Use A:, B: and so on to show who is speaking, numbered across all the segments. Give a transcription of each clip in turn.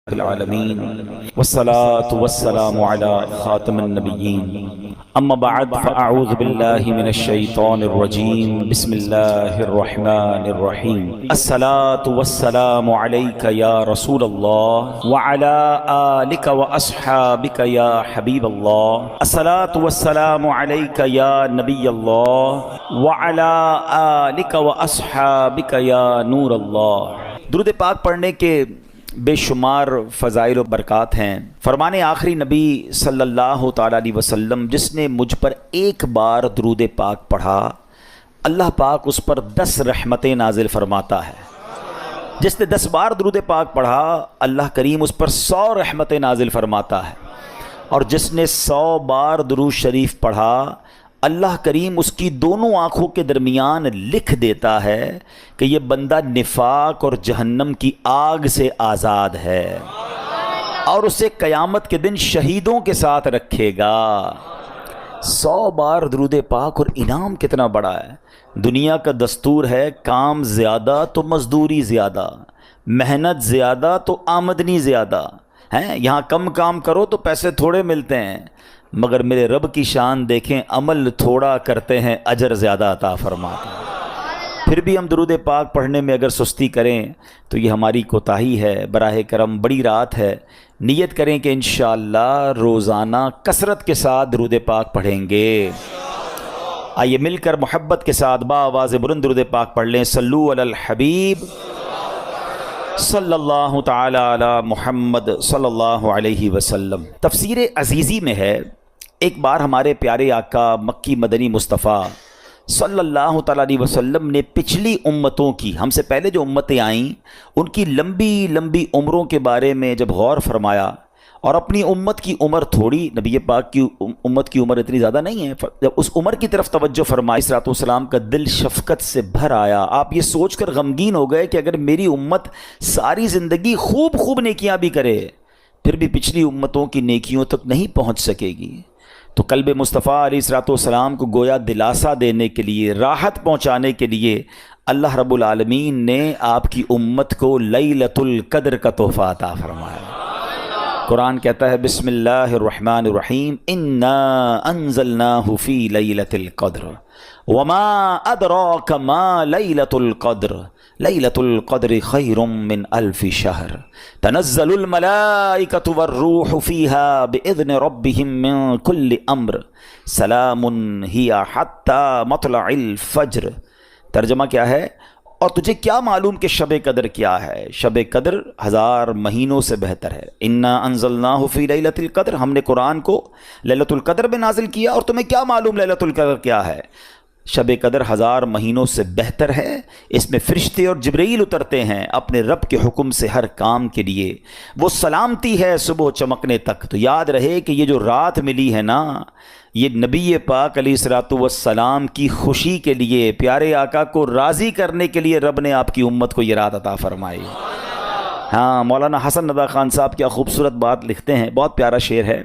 A: العالمین والصلاة والسلام علی خاتم النبیین اما بعد فاعوذ باللہ من الشیطان الرجیم بسم اللہ الرحمن الرحیم الصلاة والسلام علیک یا رسول اللہ وعلی آلک واصحابک یا حبیب اللہ الصلاة والسلام علیک یا نبی اللہ وعلی آلک واصحابک یا نور اللہ۔ درود پاک پڑھنے کے بے شمار فضائل و برکات ہیں۔ فرمان آخری نبی صلی اللہ تعالیٰ علیہ وسلم جس نے مجھ پر ایک بار درود پاک پڑھا اللہ پاک اس پر 10 رحمتیں نازل فرماتا ہے۔ جس نے 10 بار درود پاک پڑھا اللہ کریم اس پر 100 رحمتیں نازل فرماتا ہے، اور جس نے 100 بار درود شریف پڑھا اللہ کریم اس کی دونوں آنکھوں کے درمیان لکھ دیتا ہے کہ یہ بندہ نفاق اور جہنم کی آگ سے آزاد ہے، اور اسے قیامت کے دن شہیدوں کے ساتھ رکھے گا۔ 100 بار درود پاک، اور انعام کتنا بڑا ہے۔ دنیا کا دستور ہے کام زیادہ تو مزدوری زیادہ، محنت زیادہ تو آمدنی زیادہ ہیں۔ یہاں کم کام کرو تو پیسے تھوڑے ملتے ہیں، مگر میرے رب کی شان دیکھیں، عمل تھوڑا کرتے ہیں اجر زیادہ عطا فرماتے ہیں۔ پھر بھی ہم درود پاک پڑھنے میں اگر سستی کریں تو یہ ہماری کوتاہی ہے۔ براہ کرم بڑی رات ہے، نیت کریں کہ انشاءاللہ روزانہ کثرت کے ساتھ درود پاک پڑھیں گے۔ آئیے مل کر محبت کے ساتھ بآواز بلند درود پاک پڑھ لیں۔ صلو علی الحبیب صلی اللہ تعالی علی محمد صلی اللہ علیہ وسلم۔ تفسیر عزیزی میں ہے، ایک بار ہمارے پیارے آقا مکی مدنی مصطفیٰ صلی اللہ تعالیٰ علیہ وسلم نے پچھلی امتوں کی، ہم سے پہلے جو امتیں آئیں ان کی لمبی لمبی عمروں کے بارے میں جب غور فرمایا، اور اپنی امت کی عمر تھوڑی، نبی پاک کی امت کی عمر اتنی زیادہ نہیں ہے، جب اس عمر کی طرف توجہ فرمائی صلوات والسلام کا دل شفقت سے بھر آیا۔ آپ یہ سوچ کر غمگین ہو گئے کہ اگر میری امت ساری زندگی خوب خوب نیکیاں بھی کرے پھر بھی پچھلی امتوں کی نیکیوں تک نہیں پہنچ سکے گی، تو قلب مصطفیٰ علیہ الصلوۃ والسلام کو گویا دلاسا دینے کے لیے، راحت پہنچانے کے لیے اللہ رب العالمین نے آپ کی امت کو لیلۃ القدر کا تحفہ عطا فرمایا۔ قرآن کہتا ہے بسم اللہ الرحمن الرحیم انا انزلناہ فی لیلۃ القدر وما ادراک ما لیلۃ القدر لیلۃ القدر خیر من الف شہر تنزل الملائکۃ والروح فیہا باذن ربہم من کل امر سلام ہی حتی مطلع الفجر۔ ترجمہ کیا ہے؟ اور تجھے کیا معلوم کہ شب قدر کیا ہے؟ شب قدر 1000 مہینوں سے بہتر ہے۔ انا انزلناہ فی لیلۃ القدر، ہم نے قرآن کو لیلۃ القدر میں نازل کیا، اور تمہیں کیا معلوم لیلۃ القدر کیا ہے؟ شب قدر 1000 مہینوں سے بہتر ہے۔ اس میں فرشتے اور جبرائیل اترتے ہیں اپنے رب کے حکم سے ہر کام کے لیے، وہ سلامتی ہے صبح چمکنے تک۔ تو یاد رہے کہ یہ جو رات ملی ہے نا، یہ نبی پاک علیہ الصلوۃ والسلام کی خوشی کے لیے، پیارے آقا کو راضی کرنے کے لیے رب نے آپ کی امت کو یہ رات عطا فرمائی۔ ہاں، مولانا حسن رضا خان صاحب کیا خوبصورت بات لکھتے ہیں، بہت پیارا شعر ہے۔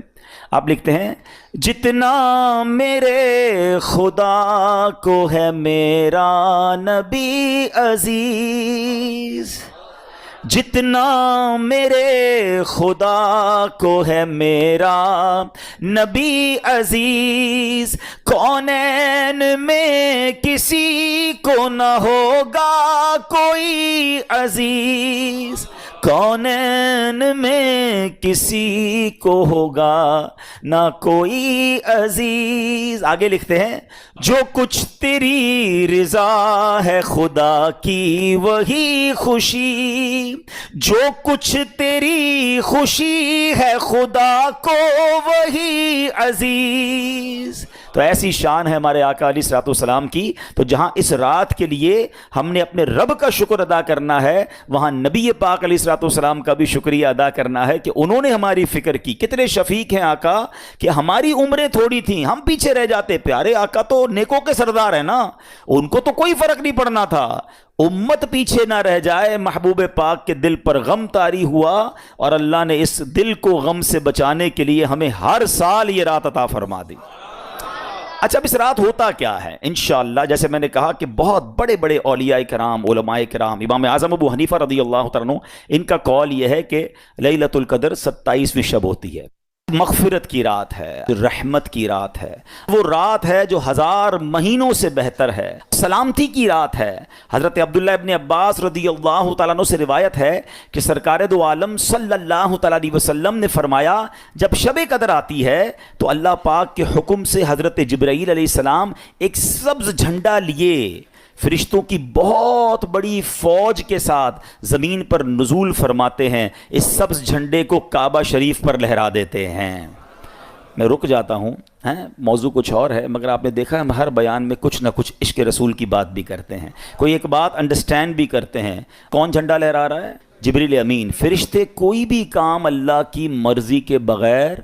A: آپ لکھتے ہیں جتنا میرے خدا کو ہے میرا نبی عزیز، جتنا میرے خدا کو ہے میرا نبی عزیز، کونین میں کسی کو نہ ہوگا کوئی عزیز، کونین میں کسی کو ہوگا نہ کوئی عزیز۔ آگے لکھتے ہیں جو کچھ تیری رضا ہے خدا کی وہی خوشی، جو کچھ تیری خوشی ہے خدا کو وہی عزیز۔ تو ایسی شان ہے ہمارے آقا علیہ الصلوۃ والسلام کی۔ تو جہاں اس رات کے لیے ہم نے اپنے رب کا شکر ادا کرنا ہے، وہاں نبی پاک علیہ الصلوۃ والسلام کا بھی شکریہ ادا کرنا ہے کہ انہوں نے ہماری فکر کی۔ کتنے شفیق ہیں آقا کہ ہماری عمریں تھوڑی تھیں، ہم پیچھے رہ جاتے۔ پیارے آقا تو نیکوں کے سردار ہیں نا، ان کو تو کوئی فرق نہیں پڑنا تھا، امت پیچھے نہ رہ جائے۔ محبوب پاک کے دل پر غم طاری ہوا، اور اللہ نے اس دل کو غم سے بچانے کے لیے ہمیں ہر سال یہ رات عطا فرما دی۔ اچھا اب اس رات ہوتا کیا ہے؟ انشاءاللہ جیسے میں نے کہا کہ بہت بڑے بڑے اولیاء کرام، علماء کرام، امام اعظم ابو حنیفہ رضی اللہ تعالیٰ عنہ، ان کا قول یہ ہے کہ لیلۃ القدر 27ویں شب ہوتی ہے، مغفرت کی رات ہے، رحمت کی رات ہے، وہ رات ہے جو 1000 مہینوں سے بہتر ہے، سلامتی کی رات ہے۔ حضرت عبداللہ ابن عباس رضی اللہ تعالیٰ عنہ سے روایت ہے کہ سرکار دو عالم صلی اللہ تعالیٰ علیہ وسلم نے فرمایا جب شب قدر آتی ہے تو اللہ پاک کے حکم سے حضرت جبرائیل علیہ السلام ایک سبز جھنڈا لیے فرشتوں کی بہت بڑی فوج کے ساتھ زمین پر نزول فرماتے ہیں، اس سبز جھنڈے کو کعبہ شریف پر لہرا دیتے ہیں۔ میں رک جاتا ہوں، موضوع کچھ اور ہے، مگر آپ نے دیکھا ہم ہر بیان میں کچھ نہ کچھ عشق رسول کی بات بھی کرتے ہیں، کوئی ایک بات انڈرسٹینڈ بھی کرتے ہیں۔ کون جھنڈا لہرا رہا ہے؟ جبریل امین۔ فرشتے کوئی بھی کام اللہ کی مرضی کے بغیر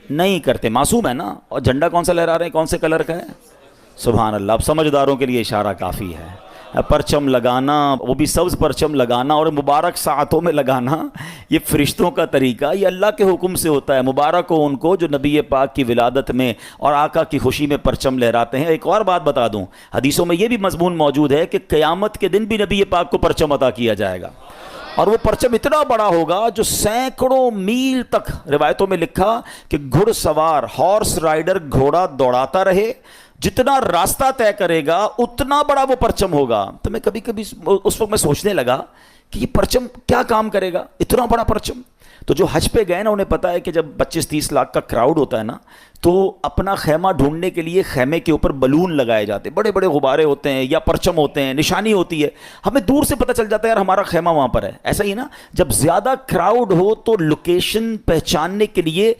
A: نہیں کرتے، معصوم ہے نا۔ اور جھنڈا کون سا لہرا رہے ہیں؟ کون سے کلر کا ہے؟ سبحان اللہ، اب سمجھداروں کے لیے اشارہ کافی ہے۔ پرچم لگانا، وہ بھی سبز پرچم لگانا اور مبارک ساعتوں میں لگانا، یہ فرشتوں کا طریقہ، یہ اللہ کے حکم سے ہوتا ہے۔ مبارک ہو ان کو جو نبی پاک کی ولادت میں اور آقا کی خوشی میں پرچم لہراتے ہیں۔ ایک اور بات بتا دوں، حدیثوں میں یہ بھی مضمون موجود ہے کہ قیامت کے دن بھی نبی پاک کو پرچم عطا کیا جائے گا، اور وہ پرچم اتنا بڑا ہوگا جو سینکڑوں میل تک، روایتوں میں لکھا کہ گھڑ سوار ہارس رائڈر گھوڑا دوڑاتا رہے، جتنا راستہ طے کرے گا اتنا بڑا وہ پرچم ہوگا۔ تو میں کبھی کبھی اس وقت میں سوچنے لگا کہ یہ پرچم کیا کام کرے گا، اتنا بڑا پرچم۔ تو جو حج پہ گئے نا انہیں پتا ہے کہ جب 25-30 لاکھ کا کراؤڈ ہوتا ہے نا تو اپنا خیمہ ڈھونڈنے کے لیے خیمے کے اوپر بلون لگائے جاتے ہیں، بڑے بڑے غبارے ہوتے ہیں یا پرچم ہوتے ہیں، نشانی ہوتی ہے، ہمیں دور سے پتہ چل جاتا ہے یار ہمارا خیمہ وہاں پر ہے۔ ایسا ہی نا جب زیادہ کراؤڈ ہو تو لوکیشن پہچاننے کے لیے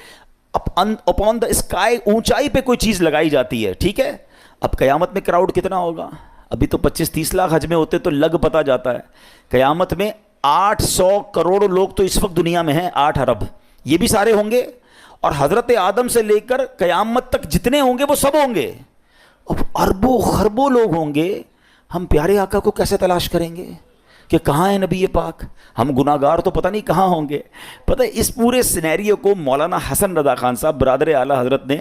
A: اپون دا اسکائی، اونچائی پہ کوئی چیز لگائی جاتی ہے، ٹھیک ہے۔ اب قیامت میں کراؤڈ کتنا ہوگا؟ ابھی تو 25-30 لاکھ حج میں ہوتے تو لگ پتہ جاتا ہے، قیامت میں 800 کروڑ لوگ تو اس وقت دنیا میں ہیں، 8 ارب، یہ بھی سارے ہوں گے، اور حضرت آدم سے لے کر قیامت تک جتنے ہوں گے وہ سب ہوں گے، اب اربوں خربوں لوگ ہوں گے۔ ہم پیارے آقا کو کیسے تلاش کریں گے کہ کہاں ہے نبی پاک؟ ہم گناہگار تو پتہ نہیں کہاں ہوں گے۔ پتہ ہے اس پورے سینیریو کو مولانا حسن رضا خان صاحب برادر اعلیٰ حضرت نے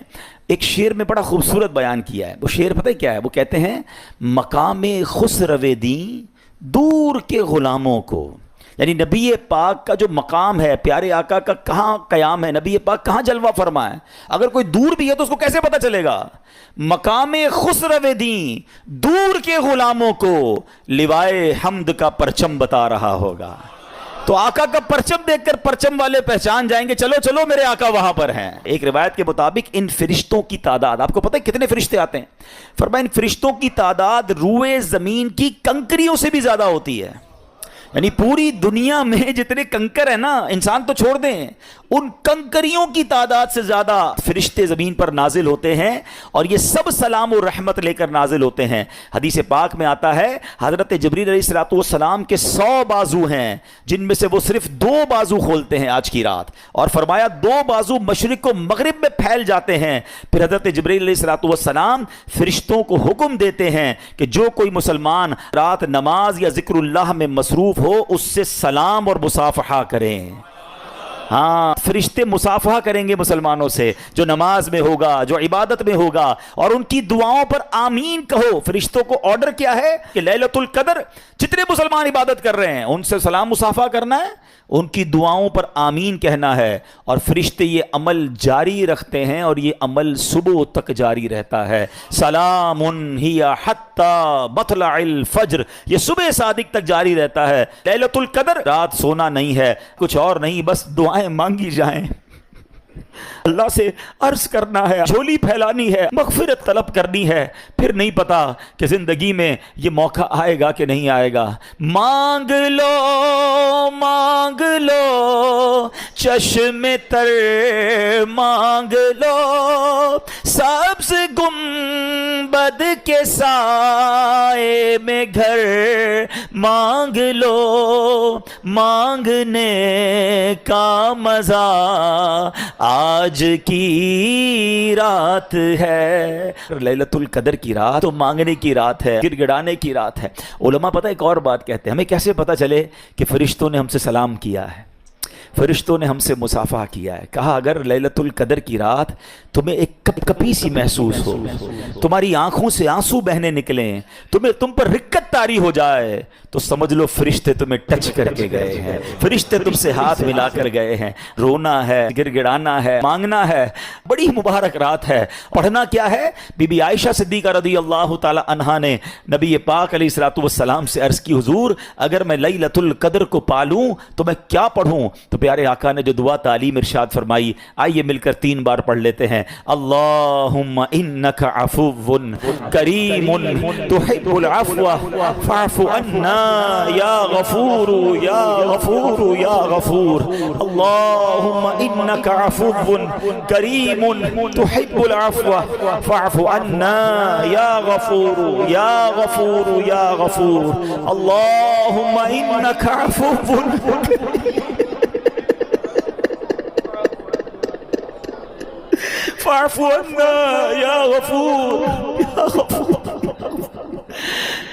A: ایک شعر میں بڑا خوبصورت بیان کیا ہے۔ وہ شعر پتہ ہے کیا ہے؟ وہ کہتے ہیں مقام خسرو دیں دور کے غلاموں کو، یعنی نبی پاک کا جو مقام ہے، پیارے آقا کا کہاں قیام ہے، نبی پاک کہاں جلوہ فرما ہے، اگر کوئی دور بھی ہے تو اس کو کیسے پتہ چلے گا؟ مقام خسرو دیں دور کے غلاموں کو لوائے حمد کا پرچم بتا رہا ہوگا۔ تو آقا کا پرچم دیکھ کر پرچم والے پہچان جائیں گے، چلو چلو میرے آقا وہاں پر ہیں۔ ایک روایت کے مطابق ان فرشتوں کی تعداد، آپ کو پتہ ہے کتنے فرشتے آتے ہیں؟ فرمایا ان فرشتوں کی تعداد روئے زمین کی کنکریوں سے بھی زیادہ ہوتی ہے، یعنی پوری دنیا میں جتنے کنکر ہیں نا، انسان تو چھوڑ دیں، ان کنکریوں کی تعداد سے زیادہ فرشتے زمین پر نازل ہوتے ہیں، اور یہ سب سلام و رحمت لے کر نازل ہوتے ہیں۔ حدیث پاک میں آتا ہے حضرت جبریل علیہ السلام کے 100 بازو ہیں، جن میں سے وہ صرف 2 بازو کھولتے ہیں آج کی رات، اور فرمایا 2 بازو مشرق و مغرب میں پھیل جاتے ہیں۔ پھر حضرت جبریل علیہ السلام فرشتوں کو حکم دیتے ہیں کہ جو کوئی مسلمان رات نماز یا ذکر اللہ میں مصروف ہو اس سے سلام اور مصافحہ کریں۔ ہاں، فرشتے مصافحہ کریں گے مسلمانوں سے، جو نماز میں ہوگا، جو عبادت میں ہوگا، اور ان کی دعاؤں پر آمین کہو۔ فرشتوں کو آرڈر کیا ہے کہ لیلۃ القدر جتنے مسلمان عبادت کر رہے ہیں ان سے سلام مصافحہ کرنا ہے، ان کی دعاؤں پر آمین کہنا ہے، اور فرشتے یہ عمل جاری رکھتے ہیں، اور یہ عمل صبح تک جاری رہتا ہے۔ سلام ہی حتی مطلع الفجر، یہ صبح صادق تک جاری رہتا ہے۔ لیلۃ القدر رات سونا نہیں ہے، کچھ اور نہیں، بس دعائیں مانگی جائیں، اللہ سے عرض کرنا ہے، جھولی پھیلانی ہے، مغفرت طلب کرنی ہے، پھر نہیں پتا کہ زندگی میں یہ موقع آئے گا کہ نہیں آئے گا۔ مانگ لو چشم تر مانگ لو، سبز گنبد کے سائے میں گھر مانگ لو، مانگنے کا مزہ آج کی رات ہے۔ لیلۃ القدر کی رات تو مانگنے کی رات ہے، گڑ گڑانے کی رات ہے۔ علماء پتہ ایک اور بات کہتے ہیں، ہمیں کیسے پتہ چلے کہ فرشتوں نے ہم سے سلام کیا ہے؟ فرشتوں نے ہم سے مصافحہ کیا ہے، کہا اگر لیلۃ القدر کی رات تمہیں ایک کپ کپی سی محسوس ہو، تمہاری آنکھوں سے آنسو بہنے نکلیں، تم پر رکت طاری ہو جائے، تو سمجھ لو فرشتے تمہیں ٹچ کر کے گئے ہیں، فرشتے تم سے ہاتھ ملا کر گئے ہیں۔ رونا ہے، گر گڑانا ہے، مانگنا ہے، بڑی مبارک رات ہے۔ پڑھنا کیا ہے؟ بی بی عائشہ صدیقہ رضی اللہ تعالی عنہا نے نبی پاک علیہ الصلوۃ والسلام سے عرض کی، حضور اگر میں لیلۃ القدر کو پالوں تو میں کیا پڑھوں؟ تو پیارے آقا نے جو دعا تعلیم ارشاد فرمائی، آئیے مل کر 3 بار پڑھ لیتے ہیں۔ اللہم انک عفو کریم تحب العفو فاعف عنا یا غفور یا غفور یا غفور۔ اللہم انک عفو کریم تحب العفو فاعف عنا یا غفور یا غفور یا غفور۔ اللہم انک عفو فاعف عنا یا غفور یا غفور۔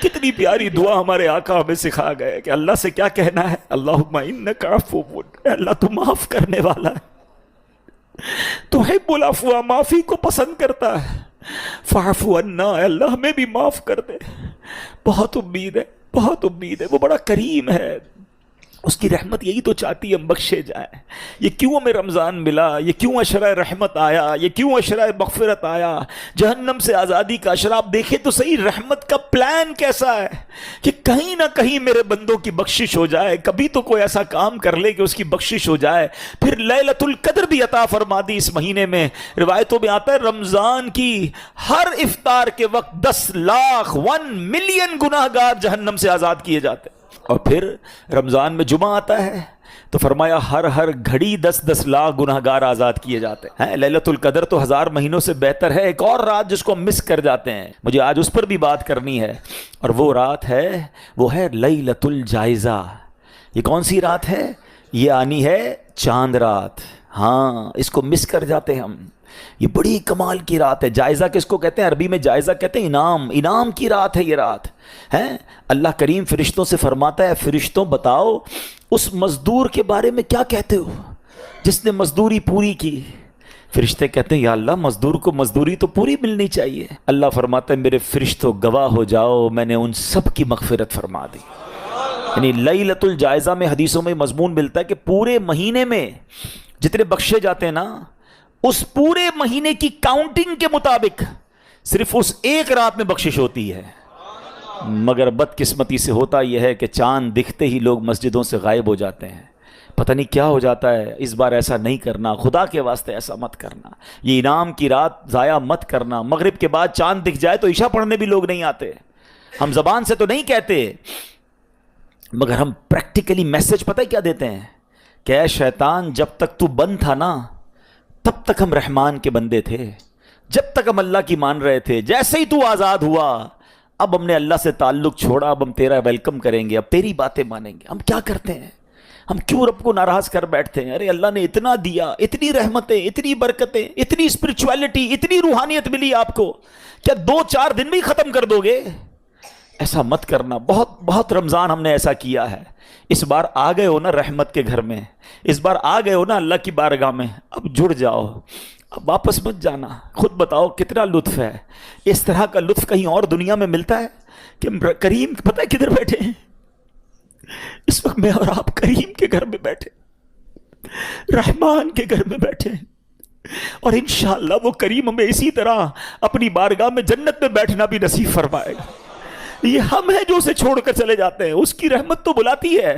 A: کتنی پیاری دعا ہمارے آقا ہمیں سکھا گئے کہ اللہ سے کیا کہنا ہے، اللہم انک عفو، اللہ تو معاف کرنے والا ہے، تحب العفو، معافی کو پسند کرتا ہے، فاعف عنا، اللہ ہمیں بھی معاف کر دے۔ بہت امید ہے، بہت امید ہے، وہ بڑا کریم ہے، اس کی رحمت یہی تو چاہتی ہے ہم بخشے جائیں۔ یہ کیوں ہمیں رمضان ملا، یہ کیوں عشرہ رحمت آیا، یہ کیوں عشرہ مغفرت آیا، جہنم سے آزادی کا عشرہ۔ آپ دیکھیں تو صحیح رحمت کا پلان کیسا ہے کہ کہیں نہ کہیں میرے بندوں کی بخشش ہو جائے، کبھی تو کوئی ایسا کام کر لے کہ اس کی بخشش ہو جائے۔ پھر لیلۃ القدر بھی عطا فرما دی اس مہینے میں۔ روایتوں میں آتا ہے رمضان کی ہر افطار کے وقت 10 لاکھ 1 ملین گناہ گار جہنم سے آزاد کیے جاتے ہیں۔ اور پھر رمضان میں جمعہ آتا ہے تو فرمایا ہر گھڑی 10 لاکھ گناہ گار آزاد کیے جاتے ہیں۔ لیلۃ القدر تو 1000 مہینوں سے بہتر ہے۔ ایک اور رات جس کو ہم مس کر جاتے ہیں، مجھے آج اس پر بھی بات کرنی ہے، اور وہ رات ہے، وہ ہے لیلۃ الجائزہ۔ یہ کون سی رات ہے؟ یہ آنی ہے چاند رات۔ ہاں، اس کو مس کر جاتے ہیں ہم۔ یہ بڑی کمال کی رات ہے۔ جائزہ کس کو کہتے ہیں؟ عربی میں جائزہ کہتے ہیں انعام کی رات ہے یہ رات ہے۔ اللہ کریم فرشتوں سے فرماتا ہے، فرشتوں بتاؤ اس مزدور کے بارے میں کیا کہتے ہو جس نے مزدوری پوری کی؟ فرشتے کہتے ہیں یا اللہ مزدور کو مزدوری تو پوری ملنی چاہیے۔ اللہ فرماتا ہے میرے فرشتوں گواہ ہو جاؤ، میں نے ان سب کی مغفرت فرما دی۔ یعنی لیلۃ الجائزہ میں حدیثوں میں مضمون ملتا ہے کہ پورے مہینے میں جتنے بخشے جاتے ہیں نا، اس پورے مہینے کی کاؤنٹنگ کے مطابق صرف اس ایک رات میں بخشش ہوتی ہے۔ مگر بدقسمتی سے ہوتا یہ ہے کہ چاند دکھتے ہی لوگ مسجدوں سے غائب ہو جاتے ہیں، پتہ نہیں کیا ہو جاتا ہے۔ اس بار ایسا نہیں کرنا، خدا کے واسطے ایسا مت کرنا، یہ انعام کی رات ضائع مت کرنا۔ مغرب کے بعد چاند دکھ جائے تو عشاء پڑھنے بھی لوگ نہیں آتے۔ ہم زبان سے تو نہیں کہتے، مگر ہم پریکٹیکلی میسج پتہ کیا دیتے ہیں کہ اے شیطان جب تک تو بند تھا نا تب تک ہم رحمان کے بندے تھے، جب تک ہم اللہ کی مان رہے تھے، جیسے ہی تو آزاد ہوا اب ہم نے اللہ سے تعلق چھوڑا، اب ہم تیرا ویلکم کریں گے، اب تیری باتیں مانیں گے۔ ہم کیا کرتے ہیں؟ ہم کیوں رب کو ناراض کر بیٹھتے ہیں؟ ارے اللہ نے اتنا دیا، اتنی رحمتیں، اتنی برکتیں، اتنی اسپرچویلٹی، اتنی روحانیت ملی آپ کو، کیا 2-4 دن میں ہی ختم کر دو گے؟ ایسا مت کرنا۔ بہت رمضان ہم نے ایسا کیا ہے۔ اس بار آ گئے ہو نا رحمت کے گھر میں، اس بار آ گئے ہو نا اللہ کی بارگاہ میں، اب جڑ جاؤ، اب واپس مت جانا۔ خود بتاؤ کتنا لطف ہے۔ اس طرح کا لطف کہیں اور دنیا میں ملتا ہے کہ کریم پتہ ہے کدھر بیٹھے ہیں؟ اس وقت میں اور آپ کریم کے گھر میں بیٹھے، رحمان کے گھر میں بیٹھے ہیں، اور انشاءاللہ وہ کریم ہمیں اسی طرح اپنی بارگاہ میں جنت میں بیٹھنا بھی نصیب فرمائے گا۔ یہ ہم ہیں جو اسے چھوڑ کر چلے جاتے ہیں، اس کی رحمت تو بلاتی ہے،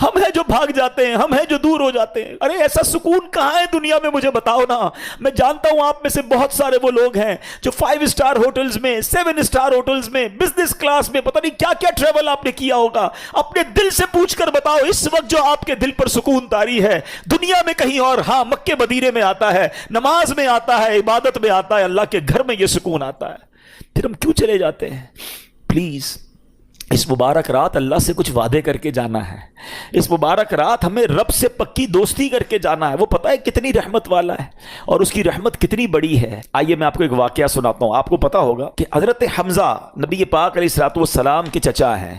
A: ہم ہیں جو بھاگ جاتے ہیں، ہم ہیں جو دور ہو جاتے ہیں۔ ارے ایسا سکون کہاں ہے دنیا میں؟ مجھے بتاؤ نا۔ میں جانتا ہوں آپ میں سے بہت سارے وہ لوگ ہیں جو 5 سٹار ہوٹلز میں، 7 سٹار ہوٹلز میں، بزنس کلاس میں، پتہ نہیں کیا کیا ٹریول آپ نے کیا ہوگا۔ اپنے دل سے پوچھ کر بتاؤ اس وقت جو آپ کے دل پر سکون طاری ہے دنیا میں کہیں اور؟ ہاں، مکے مدینے میں آتا ہے، نماز میں آتا ہے، عبادت میں آتا ہے، اللہ کے گھر میں یہ سکون آتا ہے۔ پھر ہم کیوں چلے جاتے ہیں؟ پلیز اس مبارک رات اللہ سے کچھ وعدے کر کے جانا ہے۔ اس مبارک رات ہمیں رب سے پکی دوستی کر کے جانا ہے۔ وہ پتہ ہے کتنی رحمت والا ہے اور اس کی رحمت کتنی بڑی ہے۔ آئیے میں آپ کو ایک واقعہ سناتا ہوں۔ آپ کو پتہ ہوگا کہ حضرت حمزہ نبی پاک علیہ الصلوۃ والسلام کے چچا ہیں،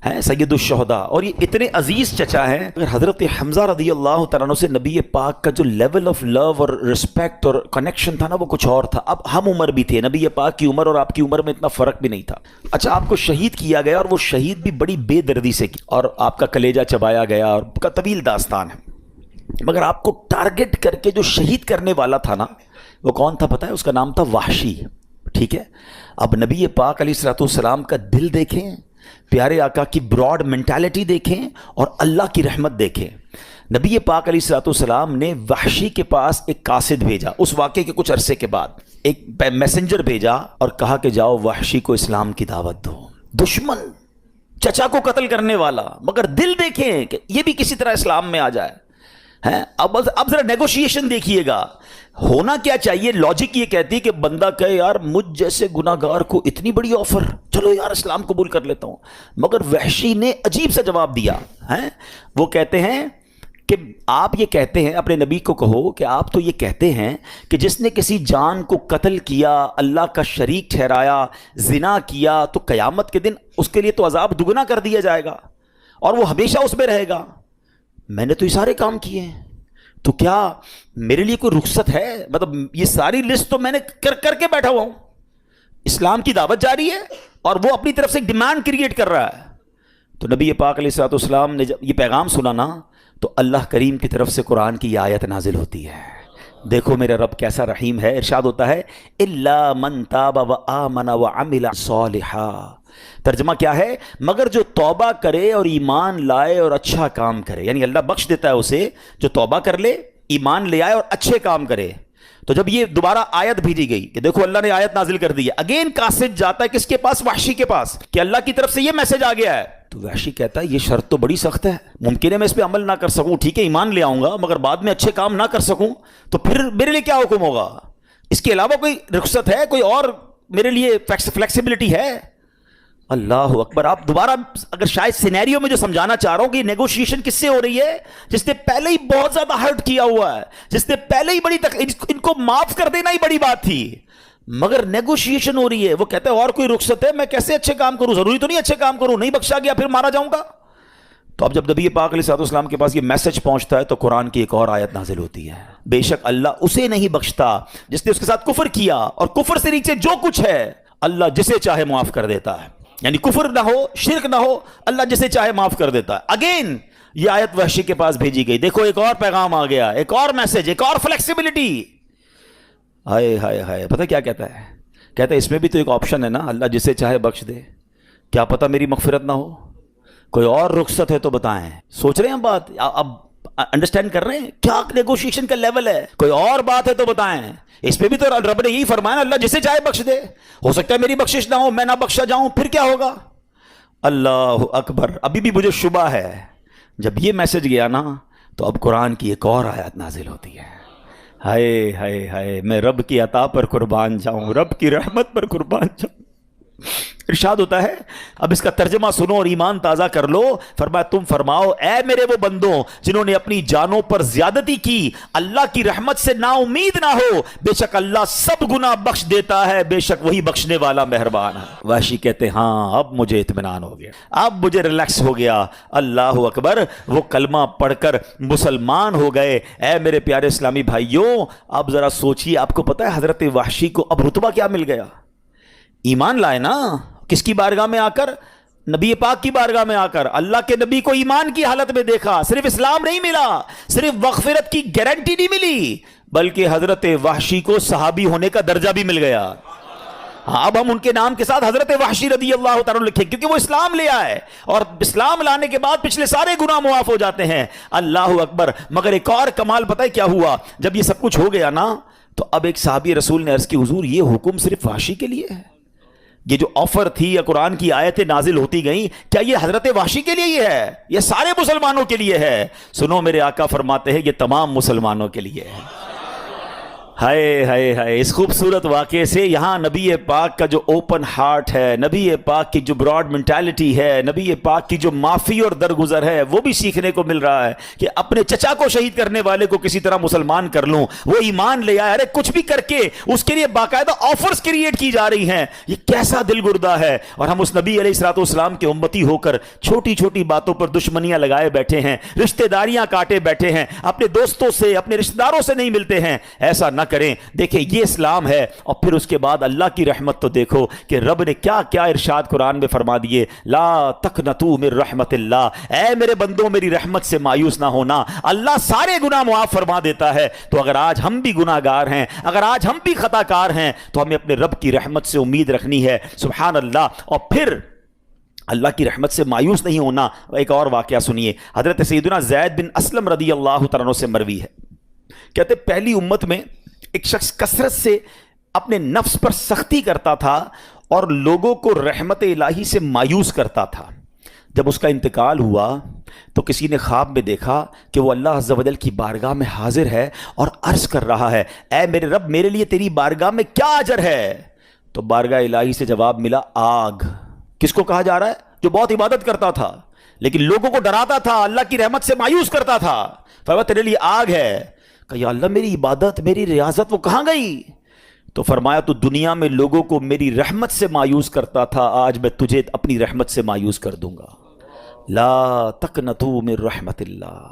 A: ہیں سید الشہداء، اور یہ اتنے عزیز چچا ہیں. اگر حضرت حمزہ رضی اللہ تعالیٰ عنہ سے نبی پاک کا جو لیول آف لو اور رسپیکٹ اور کنیکشن تھا نا وہ کچھ اور تھا. اب ہم عمر بھی تھے، نبی پاک کی عمر اور آپ کی عمر میں اتنا فرق بھی نہیں تھا. اچھا آپ کو شہید کیا گیا اور وہ شہید بھی بڑی بے دردی سے کی اور آپ کا کلیجہ چبایا گیا اور کا طویل داستان ہے. مگر آپ کو ٹارگٹ کر کے جو شہید کرنے والا تھا نا وہ کون تھا پتہ ہے؟ اس کا نام تھا وحشی. ٹھیک ہے، اب نبی پاک علیہ الصلوۃ والسلام کا دل دیکھیں، پیارے آقا کی براڈ مینٹالٹی دیکھیں اور اللہ کی رحمت دیکھیں. نبی پاک علیہ الصلوۃ والسلام نے وحشی کے پاس ایک قاصد بھیجا. اس واقعے کے کچھ عرصے کے بعد ایک میسنجر بھیجا اور کہا کہ جاؤ وحشی کو اسلام کی دعوت دو. دشمن، چچا کو قتل کرنے والا، مگر دل دیکھیں کہ یہ بھی کسی طرح اسلام میں آ جائے. اب ذرا نیگوشیشن دیکھیے گا. ہونا کیا چاہیے؟ لاجک یہ کہتی ہے کہ بندہ کہے یار مجھ جیسے گناہگار کو اتنی بڑی آفر، چلو یار اسلام قبول کر لیتا ہوں. مگر وحشی نے عجیب سا جواب دیا. وہ کہتے ہیں کہ آپ یہ کہتے ہیں، اپنے نبی کو کہو کہ آپ تو یہ کہتے ہیں کہ جس نے کسی جان کو قتل کیا، اللہ کا شریک ٹھہرایا، زنا کیا، تو قیامت کے دن اس کے لیے تو عذاب دگنا کر دیا جائے گا اور وہ ہمیشہ اس میں رہے گا. میں نے تو یہ سارے کام کیے ہیں، تو کیا میرے لیے کوئی رخصت ہے؟ مطلب یہ ساری لسٹ تو میں نے کر کے بیٹھا ہوا ہوں. اسلام کی دعوت جاری ہے اور وہ اپنی طرف سے ایک ڈیمانڈ کریٹ کر رہا ہے. تو نبی پاک علیہ الصلوۃ والسلام نے جب یہ پیغام سنا نا تو اللہ کریم کی طرف سے قرآن کی یہ آیت نازل ہوتی ہے. دیکھو میرا رب کیسا رحیم ہے. ارشاد ہوتا ہے الا من تاب وآمن وعمل صالحا. ترجمہ کیا ہے؟ مگر جو توبہ کرے اور ایمان لائے اور اچھا کام کرے. یعنی اللہ بخش دیتا ہے اسے جو توبہ کر لے، ایمان لے آئے اور اچھے کام کرے. تو جب یہ دوبارہ آیت بھیجی گئی کہ دیکھو اللہ نے آیت نازل کر دی ہے، اگین قاصد جاتا ہے کس کے پاس؟ وحشی کے پاس، کہ اللہ کی طرف سے یہ میسج آ گیا ہے. تو وحشی کہتا ہے یہ شرط تو بڑی سخت ہے، ممکن ہے میں اس پہ عمل نہ کر سکوں، ٹھیک ہے ایمان لے آؤں گا، مگر بعد میں اچھے کام نہ کر سکوں تو پھر میرے لیے کیا حکم ہوگا؟ اس کے علاوہ کوئی رخصت ہے؟ کوئی اور میرے لیے فلیکسیبلٹی ہے؟ اللہ اکبر. آپ دوبارہ اگر شاید سینیریو میں جو سمجھانا چاہ رہا ہوں کہ یہ نیگوشیشن کس سے ہو رہی ہے؟ جس نے پہلے ہی بہت زیادہ ہرٹ کیا ہوا ہے، جس نے پہلے ہی ان کو معاف کر دینا ہی بڑی بات تھی، مگر نیگوشیشن ہو رہی ہے. وہ کہتے ہیں اور کوئی رخصت ہے؟ میں کیسے اچھے کام کروں؟ ضروری تو نہیں اچھے کام کروں، نہیں بخشا گیا پھر مارا جاؤں گا. تو اب جب نبی پاک علیہ السلام کے پاس یہ میسج پہنچتا ہے تو قرآن کی ایک اور آیت نازل ہوتی ہے. بے شک اللہ اسے نہیں بخشتا جس نے اس کے ساتھ کفر کیا، اور کفر سے نیچے جو کچھ ہے اللہ جسے چاہے معاف کر دیتا ہے. یعنی کفر نہ ہو، شرک نہ ہو، اللہ جسے چاہے معاف کر دیتا ہے. اگین یہ آیت وحشی کے پاس بھیجی گئی. دیکھو ایک اور پیغام آ گیا، ایک اور میسج، ایک اور فلیکسیبلٹی. ہائے ہائے ہائے. پتہ کیا کہتا ہے؟ کہتا ہے اس میں بھی تو ایک آپشن ہے نا، اللہ جسے چاہے بخش دے. کیا پتہ میری مغفرت نہ ہو؟ کوئی اور رخصت ہے تو بتائیں. سوچ رہے ہیں بات؟ اب انڈرسٹینڈ کر رہے ہیں کیا نیگوشیشن کا لیول ہے؟ کوئی اور بات ہے تو بتائیں. اس پہ بھی تو رب نے یہی فرمایا نا، اللہ جسے چاہے بخش دے. ہو سکتا ہے میری بخشش نہ ہو، میں نہ بخشا جاؤں، پھر کیا ہوگا؟ اللہ اکبر. ابھی بھی مجھے شبہ ہے. جب یہ میسج گیا نا تو اب قرآن کی ایک اور آیت نازل ہوتی ہے. ہائے ہائے ہائے، میں رب کی عطا پر قربان جاؤں، رب کی رحمت پر قربان جاؤں. ارشاد ہوتا ہے، اب اس کا ترجمہ سنو اور ایمان تازہ کر لو. فرمایا تم فرماؤ اے میرے وہ بندوں جنہوں نے اپنی جانوں پر زیادتی کی، اللہ کی رحمت سے نا امید نہ ہو، بے شک اللہ سب گناہ بخش دیتا ہے، بے شک وہی بخشنے والا مہربان ہے. وحشی کہتے ہیں ہاں اب مجھے اطمینان ہو گیا، اب مجھے ریلیکس ہو گیا. اللہ اکبر. وہ کلمہ پڑھ کر مسلمان ہو گئے. اے میرے پیارے اسلامی بھائیوں، اب ذرا سوچئے، آپ کو پتہ ہے حضرت وحشی کو اب رتبہ کیا مل گیا؟ ایمان لائے نا. کس کی بارگاہ میں آ کر؟ نبی پاک کی بارگاہ میں آ کر. اللہ کے نبی کو ایمان کی حالت میں دیکھا. صرف اسلام نہیں ملا، صرف مغفرت کی گارنٹی نہیں ملی، بلکہ حضرت وحشی کو صحابی ہونے کا درجہ بھی مل گیا. اب ہم ان کے نام کے ساتھ حضرت وحشی رضی اللہ تعالیٰ لکھیں کیونکہ وہ اسلام لے آئے، اور اسلام لانے کے بعد پچھلے سارے گناہ معاف ہو جاتے ہیں. اللہ اکبر. مگر ایک اور کمال پتہ ہے کیا ہوا؟ جب یہ سب کچھ ہو گیا نا تو اب ایک صحابی رسول نے عرض کی حضور یہ حکم صرف وحشی کے لیے ہے؟ یہ جو آفر تھی یا قرآن کی آیتیں نازل ہوتی گئیں، کیا یہ حضرت وحشی کے لیے یہ ہے؟ یہ سارے مسلمانوں کے لیے ہے؟ سنو میرے آقا فرماتے ہیں یہ تمام مسلمانوں کے لیے ہے. ہائے ہائے ہائے، اس خوبصورت واقعے سے یہاں نبی پاک کا جو اوپن ہارٹ ہے، نبی پاک کی جو براڈ مینٹالٹی ہے، نبی پاک کی جو معافی اور درگزر ہے، وہ بھی سیکھنے کو مل رہا ہے کہ اپنے چچا کو شہید کرنے والے کو کسی طرح مسلمان کر لوں، وہ ایمان لے آئے، ارے کچھ بھی کر کے اس کے لیے باقاعدہ آفرز کریٹ کی جا رہی ہیں۔ یہ کیسا دل گردہ ہے، اور ہم اس نبی علیہ الصلوۃ والسلام کے امتی ہو کر چھوٹی چھوٹی باتوں پر دشمنیاں لگائے بیٹھے ہیں، رشتہ داریاں کاٹے بیٹھے ہیں، اپنے دوستوں سے اپنے رشتہ داروں سے نہیں ملتے ہیں۔ ایسا نہ کریں۔ دیکھیں یہ اسلام ہے، اور پھر اس کے بعد اللہ کی رحمت تو دیکھو کہ رب نے کیا کیا ارشاد قرآن میں فرما دیے، لا تقنطوا من رحمت اللہ، اے میرے بندوں میری رحمت سے مایوس نہ ہونا، اللہ سارے گناہ معاف فرما دیتا ہے۔ تو اگر آج ہم بھی گناہ گار ہیں، اگر آج ہم بھی خطا کار ہیں، تو ہمیں اپنے رب کی رحمت سے امید رکھنی ہے۔ سبحان اللہ۔ اور پھر اللہ کی رحمت سے مایوس نہیں ہونا۔ ایک اور واقعہ سنیے، حضرت سیدنا زید بن اسلم رضی اللہ تعالیٰ عنہ سے مروی ہے، کہتے پہلی امت میں ایک شخص کثرت سے اپنے نفس پر سختی کرتا تھا اور لوگوں کو رحمت الہی سے مایوس کرتا تھا۔ جب اس کا انتقال ہوا تو کسی نے خواب میں دیکھا کہ وہ اللہ عز و جل کی بارگاہ میں حاضر ہے اور عرض کر رہا ہے، اے میرے رب میرے لیے تیری بارگاہ میں کیا اجر ہے؟ تو بارگاہ الہی سے جواب ملا، آگ۔ کس کو کہا جا رہا ہے؟ جو بہت عبادت کرتا تھا لیکن لوگوں کو ڈراتا تھا، اللہ کی رحمت سے مایوس کرتا تھا، فرمایا تیرے لیے آگ ہے۔ کہ یا اللہ میری عبادت میری ریاضت وہ کہاں گئی؟ تو فرمایا تو دنیا میں لوگوں کو میری رحمت سے مایوس کرتا تھا، آج میں تجھے اپنی رحمت سے مایوس کر دوں گا۔ لا تقنطوا من رحمت اللہ،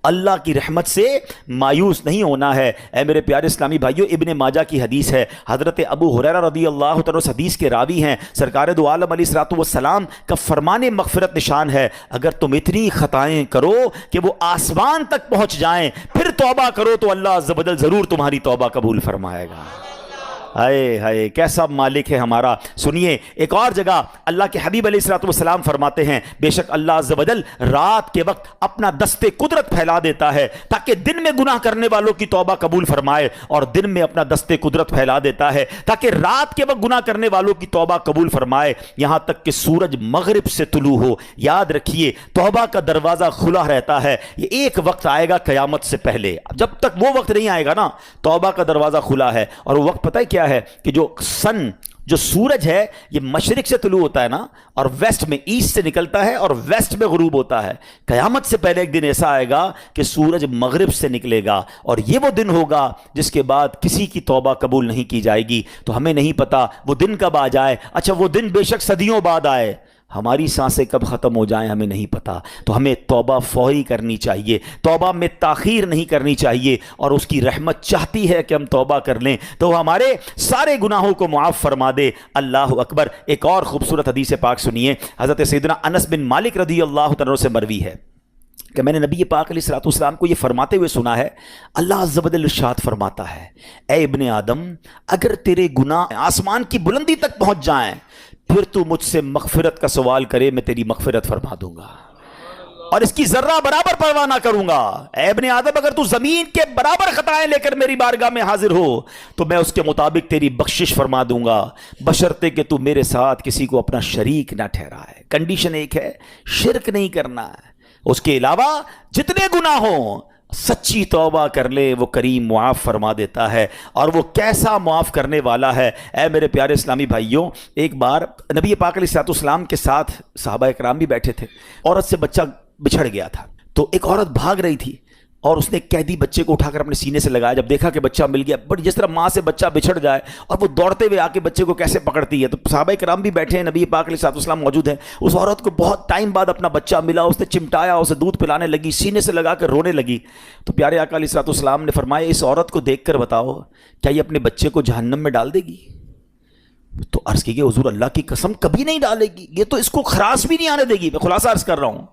A: اللہ کی رحمت سے مایوس نہیں ہونا ہے۔ اے میرے پیارے اسلامی بھائیوں، ابن ماجہ کی حدیث ہے، حضرت ابو ہریرہ رضی اللہ تعالیٰ اس حدیث کے راوی ہیں، سرکار دو عالم علیہ الصلوۃ والسلام کا فرمان مغفرت نشان ہے، اگر تم اتنی خطائیں کرو کہ وہ آسمان تک پہنچ جائیں پھر توبہ کرو تو اللہ عز و جل ضرور تمہاری توبہ قبول فرمائے گا۔ ہائے ہائے کیسا مالک ہے ہمارا۔ سنیے ایک اور جگہ اللہ کے حبیب علیہ الصلوۃ والسلام فرماتے ہیں، بے شک اللہ عز و جل رات کے وقت اپنا دست قدرت پھیلا دیتا ہے تاکہ دن میں گناہ کرنے والوں کی توبہ قبول فرمائے، اور دن میں اپنا دست قدرت پھیلا دیتا ہے تاکہ رات کے وقت گناہ کرنے والوں کی توبہ قبول فرمائے، یہاں تک کہ سورج مغرب سے طلوع ہو۔ یاد رکھیے توبہ کا دروازہ کھلا رہتا ہے، یہ ایک وقت آئے گا قیامت سے پہلے، جب تک وہ وقت نہیں آئے گا نا توبہ کا دروازہ کھلا ہے۔ اور وہ وقت پتہ ہے کیا ہے کہ جو سورج ہے یہ مشرق سے طلوع ہوتا ہے نا، اور ویسٹ میں ایسٹ سے نکلتا ہے اور ویسٹ میں غروب ہوتا ہے۔ قیامت سے پہلے ایک دن ایسا آئے گا کہ سورج مغرب سے نکلے گا، اور یہ وہ دن ہوگا جس کے بعد کسی کی توبہ قبول نہیں کی جائے گی۔ تو ہمیں نہیں پتا وہ دن کب آ جائے، اچھا وہ دن بے شک صدیوں بعد آئے، ہماری سانسیں کب ختم ہو جائیں ہمیں نہیں پتا۔ تو ہمیں توبہ فوری کرنی چاہیے، توبہ میں تاخیر نہیں کرنی چاہیے، اور اس کی رحمت چاہتی ہے کہ ہم توبہ کر لیں تو وہ ہمارے سارے گناہوں کو معاف فرما دے۔ اللہ اکبر۔ ایک اور خوبصورت حدیث پاک سنیے، حضرت سیدنا انس بن مالک رضی اللہ تعالیٰ سے مروی ہے کہ میں نے نبی پاک علیہ الصلوۃ والسلام کو یہ فرماتے ہوئے سنا ہے، اللہ عز و جل ارشاد فرماتا ہے، اے ابن آدم اگر تیرے گناہ آسمان کی بلندی تک پہنچ جائیں پھر تو مجھ سے مغفرت کا سوال کرے، میں تیری مغفرت فرما دوں گا اور اس کی ذرہ برابر پرواہ نہ کروں گا۔ اے ابن آدم اگر تو زمین کے برابر خطائیں لے کر میری بارگاہ میں حاضر ہو تو میں اس کے مطابق تیری بخشش فرما دوں گا، بشرطے کہ تو میرے ساتھ کسی کو اپنا شریک نہ ٹھہرائے۔ کنڈیشن ایک ہے، شرک نہیں کرنا ہے، اس کے علاوہ جتنے گناہ ہوں سچی توبہ کر لے وہ کریم معاف فرما دیتا ہے، اور وہ کیسا معاف کرنے والا ہے۔ اے میرے پیارے اسلامی بھائیوں، ایک بار نبی پاک علیہ الصلوۃ والسلام کے ساتھ صحابہ اکرام بھی بیٹھے تھے، عورت سے بچہ بچھڑ گیا تھا، تو ایک عورت بھاگ رہی تھی اور اس نے قیدی بچے کو اٹھا کر اپنے سینے سے لگایا، جب دیکھا کہ بچہ مل گیا، بٹ جس طرح ماں سے بچہ بچھڑ جائے اور وہ دوڑتے ہوئے آ کے بچے کو کیسے پکڑتی ہے، تو صحابہ کرام بھی بیٹھے ہیں، نبی پاک علیہ الصلوۃ والسلام موجود ہیں، اس عورت کو بہت ٹائم بعد اپنا بچہ ملا، اس نے چمٹایا، اسے دودھ پلانے لگی، سینے سے لگا کر رونے لگی۔ تو پیارے آقا علیہ الصلوۃ والسلام نے فرمایا اس عورت کو دیکھ کر بتاؤ کیا یہ اپنے بچے کو جہنم میں ڈال دے گی؟ تو عرض کیجیے حضور اللہ کی قسم کبھی نہیں ڈالے گی، یہ تو اس کو خراش بھی نہیں آنے دے گی، میں خلاصہ عرض کر رہا ہوں۔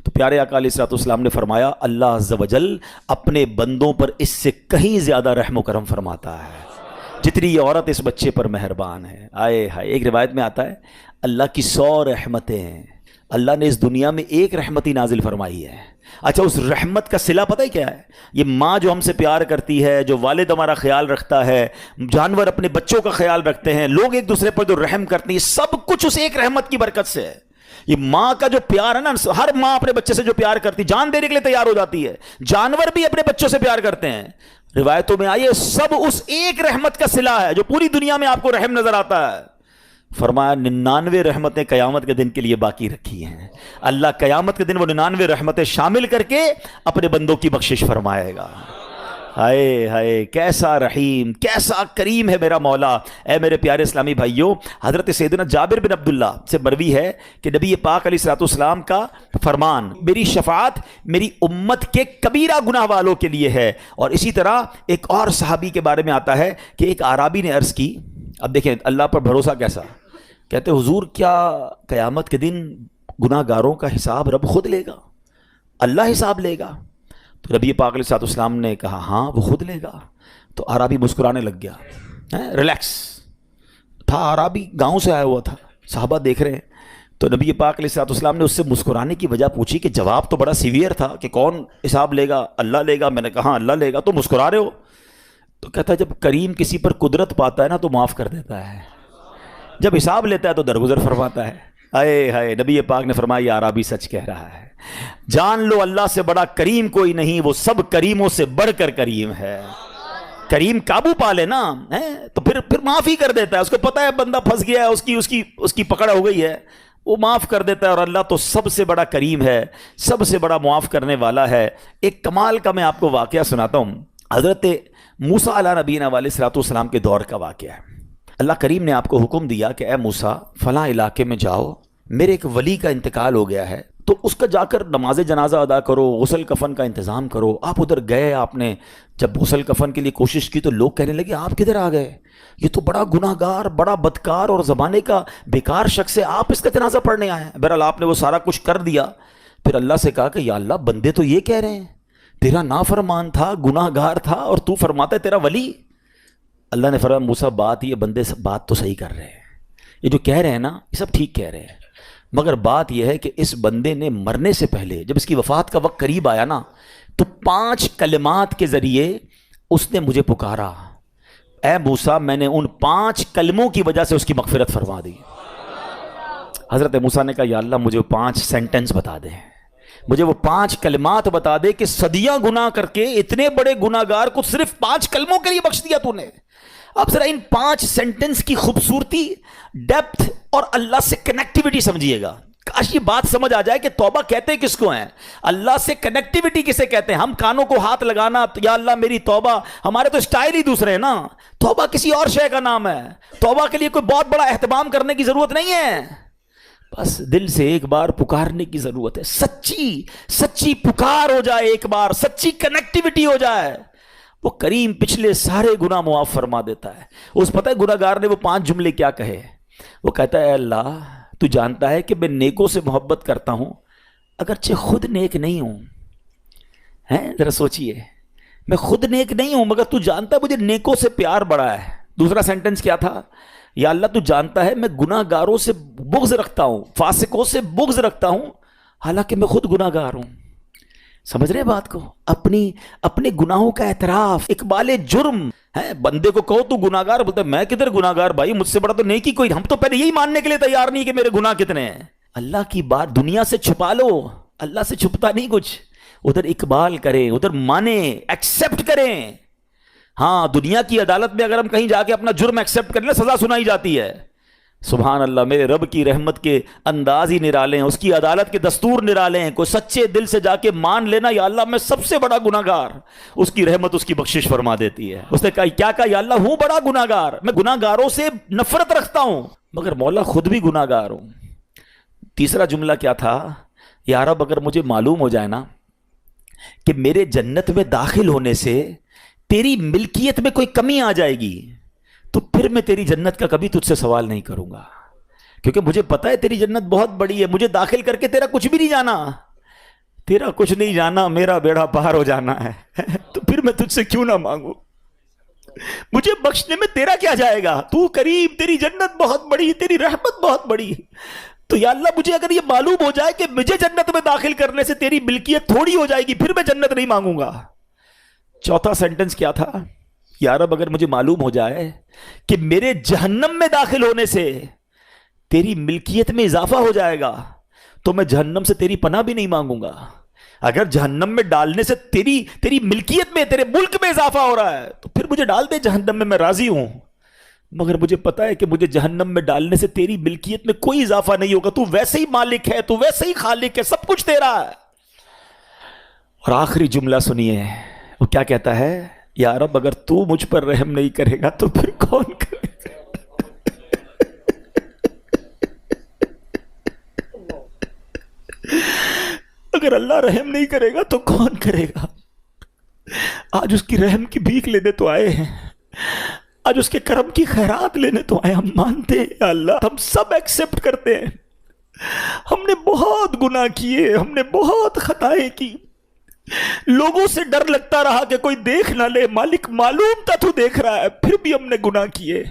A: تو پیارے آقا علیہ الصلوۃ والسلام نے فرمایا اللہ عز و جل اپنے بندوں پر اس سے کہیں زیادہ رحم و کرم فرماتا ہے جتنی یہ عورت اس بچے پر مہربان ہے۔ آئے ہائے، ایک روایت میں آتا ہے اللہ کی 100 رحمتیں ہیں، اللہ نے اس دنیا میں ایک رحمت ہی نازل فرمائی ہے۔ اچھا اس رحمت کا صلہ پتہ ہے کیا ہے؟ یہ ماں جو ہم سے پیار کرتی ہے، جو والد ہمارا خیال رکھتا ہے، جانور اپنے بچوں کا خیال رکھتے ہیں، لوگ ایک دوسرے پر جو رحم کرتے ہیں، سب کچھ اس ایک رحمت کی برکت سے ہے۔ یہ ماں کا جو پیار ہے نا، ہر ماں اپنے بچے سے جو پیار کرتی، جان دینے کے لیے تیار ہو جاتی ہے، جانور بھی اپنے بچوں سے پیار کرتے ہیں، روایتوں میں آئیے سب اس ایک رحمت کا صلہ ہے جو پوری دنیا میں آپ کو رحم نظر آتا ہے. فرمایا 99 رحمتیں قیامت کے دن کے لیے باقی رکھی ہیں. اللہ قیامت کے دن وہ 99 رحمتیں شامل کر کے اپنے بندوں کی بخشش فرمائے گا. ہائے ہائے کیسا رحیم کیسا کریم ہے میرا مولا. اے میرے پیارے اسلامی بھائیوں، حضرت سیدنا جابر بن عبداللہ سے مروی ہے کہ نبی پاک علیہ الصلوۃ والسلام کا فرمان، میری شفاعت میری امت کے کبیرہ گناہ والوں کے لیے ہے. اور اسی طرح ایک اور صحابی کے بارے میں آتا ہے کہ ایک اعرابی نے عرض کی، اب دیکھیں اللہ پر بھروسہ کیسا، کہتے حضور کیا قیامت کے دن گناہ گاروں کا حساب رب خود لے گا؟ اللہ حساب لے گا؟ تو نبی پاک علیہ الصلوۃ والسلام نے کہا ہاں وہ خود لے گا. تو عربی مسکرانے لگ گیا، ریلیکس تھا، عربی گاؤں سے آیا ہوا تھا، صحابہ دیکھ رہے ہیں. تو نبی پاک علیہ الصلوۃ والسلام نے اس سے مسکرانے کی وجہ پوچھی کہ جواب تو بڑا سیویئر تھا کہ کون حساب لے گا؟ اللہ لے گا. میں نے کہا اللہ لے گا. تو مسکرا رہے ہو؟ تو کہتا ہے جب کریم کسی پر قدرت پاتا ہے نا تو معاف کر دیتا ہے، جب حساب لیتا ہے تو درگزر فرماتا ہے. اے ہائے نبی پاک نے فرمایا یہ عربی سچ کہہ رہا ہے. جان لو اللہ سے بڑا کریم کوئی نہیں، وہ سب کریموں سے بڑھ کر کریم ہے. کریم قابو پا لے نا تو پھر معاف ہی کر دیتا ہے. اس کو پتا ہے بندہ پھنس گیا ہے، اس کی پکڑ ہو گئی ہے، وہ معاف کر دیتا ہے. اور اللہ تو سب سے بڑا کریم ہے، سب سے بڑا معاف کرنے والا ہے. ایک کمال کا میں آپ کو واقعہ سناتا ہوں. حضرت موسیٰ علیہ نبینا علیہ الصلوۃ والسلام کے دور کا واقعہ ہے. اللہ کریم نے آپ کو حکم دیا کہ اے موسیٰ فلاں علاقے میں جاؤ، میرے ایک ولی کا انتقال ہو گیا ہے، تو اس کا جا کر نماز جنازہ ادا کرو، غسل کفن کا انتظام کرو. آپ ادھر گئے، آپ نے جب غسل کفن کے لیے کوشش کی تو لوگ کہنے لگے آپ کدھر آ گئے، یہ تو بڑا گناہ گار، بڑا بدکار اور زمانے کا بیکار شخص ہے، آپ اس کا جنازہ پڑھنے آئے ہیں. بہرحال آپ نے وہ سارا کچھ کر دیا. پھر اللہ سے کہا کہ یا اللہ بندے تو یہ کہہ رہے ہیں تیرا نافرمان تھا، گناہ گار تھا، اور تو فرماتا ہے تیرا ولی. اللہ نے فرمایا موسیٰ بات یہ بندے بات تو صحیح کر رہے ہیں، یہ جو کہہ رہے ہیں نا یہ سب ٹھیک کہہ رہے ہیں، مگر بات یہ ہے کہ اس بندے نے مرنے سے پہلے جب اس کی وفات کا وقت قریب آیا نا تو 5 کلمات کے ذریعے اس نے مجھے پکارا. اے موسیٰ میں نے ان 5 کلموں کی وجہ سے اس کی مغفرت فرما دی. حضرت موسیٰ نے کہا یا اللہ مجھے 5 سینٹنس بتا دے، مجھے وہ 5 کلمات بتا دے کہ صدیاں گناہ کر کے اتنے بڑے گناہ گار کو صرف 5 کلموں کے لیے بخش دیا تو نے. اب ذرا ان 5 سینٹنس کی خوبصورتی، ڈیپتھ اور اللہ سے کنیکٹیوٹی سمجھیے گا. کاش یہ بات سمجھ آ جائے کہ توبہ کہتے کس کو ہیں، اللہ سے کنیکٹیوٹی کسے کہتے ہیں. ہم کانوں کو ہاتھ لگانا یا اللہ میری توبہ، ہمارے تو اسٹائل ہی دوسرے ہیں نا. توبہ کسی اور شے کا نام ہے. توبہ کے لیے کوئی بہت بڑا اہتمام کرنے کی ضرورت نہیں ہے، بس دل سے ایک بار پکارنے کی ضرورت ہے. سچی پکار ہو جائے، ایک بار سچی کنیکٹیوٹی ہو جائے، وہ کریم پچھلے سارے گناہ معاف فرما دیتا ہے. اس پتہ ہے گناہ گار نے وہ 5 جملے کیا کہے؟ وہ کہتا ہے اے اللہ تو جانتا ہے کہ میں نیکوں سے محبت کرتا ہوں اگرچہ خود نیک نہیں ہوں. ذرا سوچئے، میں خود نیک نہیں ہوں مگر تو جانتا ہے مجھے نیکوں سے پیار بڑا ہے. دوسرا سینٹنس کیا تھا؟ یا اللہ تو جانتا ہے میں گناہ گاروں سے بغض رکھتا ہوں، فاسقوں سے بغض رکھتا ہوں حالانکہ میں خود گناہ گار ہوں. سمجھ رہے بات کو؟ اپنے گناہوں کا اعتراف، اقبال جرم ہے. بندے کو کہو تو گناہ گار، بولتا ہے میں کدھر گناہ گار بھائی، مجھ سے بڑا تو نیکی کوئی. ہم تو پہلے یہی ماننے کے لیے تیار نہیں کہ میرے گناہ کتنے ہیں. اللہ کی بات دنیا سے چھپا لو، اللہ سے چھپتا نہیں کچھ. ادھر اقبال کریں، ادھر مانیں، ایکسیپٹ کریں. ہاں دنیا کی عدالت میں اگر ہم کہیں جا کے اپنا جرم ایکسیپٹ کر لیں سزا سنائی جاتی ہے. سبحان اللہ، میرے رب کی رحمت کے انداز ہی نرالے ہیں، اس کی عدالت کے دستور نرالے ہیں. کوئی سچے دل سے جا کے مان لینا یا اللہ میں سب سے بڑا گناہ گار، اس کی رحمت اس کی بخشش فرما دیتی ہے. اس نے کہا یا اللہ ہوں بڑا گناہ گار، میں گناہ گاروں سے نفرت رکھتا ہوں مگر مولا خود بھی گناہ گار ہوں. تیسرا جملہ کیا تھا؟ یا رب اگر مجھے معلوم ہو جائے نا کہ میرے جنت میں داخل ہونے سے تیری ملکیت میں کوئی کمی آ جائے گی تو پھر میں تیری جنت کا کبھی تجھ سے سوال نہیں کروں گا، کیونکہ مجھے پتا ہے تیری جنت بہت بڑی ہے. مجھے داخل کر کے تیرا کچھ بھی نہیں جانا، تیرا کچھ نہیں جانا، میرا بیڑا پار ہو جانا ہے. تو پھر میں تجھ سے کیوں نہ مانگوں؟ مجھے بخشنے میں تیرا کیا جائے گا؟ تو کریم، تیری جنت بہت بڑی، تیری رحمت بہت بڑی. تو یا اللہ مجھے اگر یہ معلوم ہو جائے کہ مجھے جنت میں داخل کرنے سے تیری ملکیت تھوڑی ہو جائے گی پھر میں جنت نہیں مانگوں گا. چوتھا سینٹنس کیا تھا؟ یا رب اگر مجھے معلوم ہو جائے کہ میرے جہنم میں داخل ہونے سے تیری ملکیت میں اضافہ ہو جائے گا تو میں جہنم سے تیری پناہ بھی نہیں مانگوں گا. اگر جہنم میں ڈالنے سے تیری ملکیت میں، تیرے ملک میں اضافہ ہو رہا ہے تو پھر مجھے ڈال دے جہنم میں راضی ہوں، مگر مجھے پتا ہے کہ مجھے جہنم میں ڈالنے سے تیری ملکیت میں کوئی اضافہ نہیں ہوگا، تو ویسے ہی مالک ہے، تو ویسے ہی خالق ہے، سب کچھ تیرا ہے۔ اور آخری جملہ سنیے، وہ کیا کہتا ہے؟ یا رب اگر تو مجھ پر رحم نہیں کرے گا تو پھر کون کرے گا؟ اگر اللہ رحم نہیں کرے گا تو کون کرے گا؟ آج اس کی رحم کی بھیک لینے تو آئے ہیں، آج اس کے کرم کی خیرات لینے تو آئے۔ ہم مانتے ہیں یا اللہ، ہم سب ایکسپٹ کرتے ہیں، ہم نے بہت گناہ کیے، ہم نے بہت خطائیں کی، لوگوں سے ڈر لگتا رہا کہ کوئی دیکھ نہ لے، مالک معلوم تھا تو دیکھ رہا ہے، پھر بھی ہم نے گناہ کیے،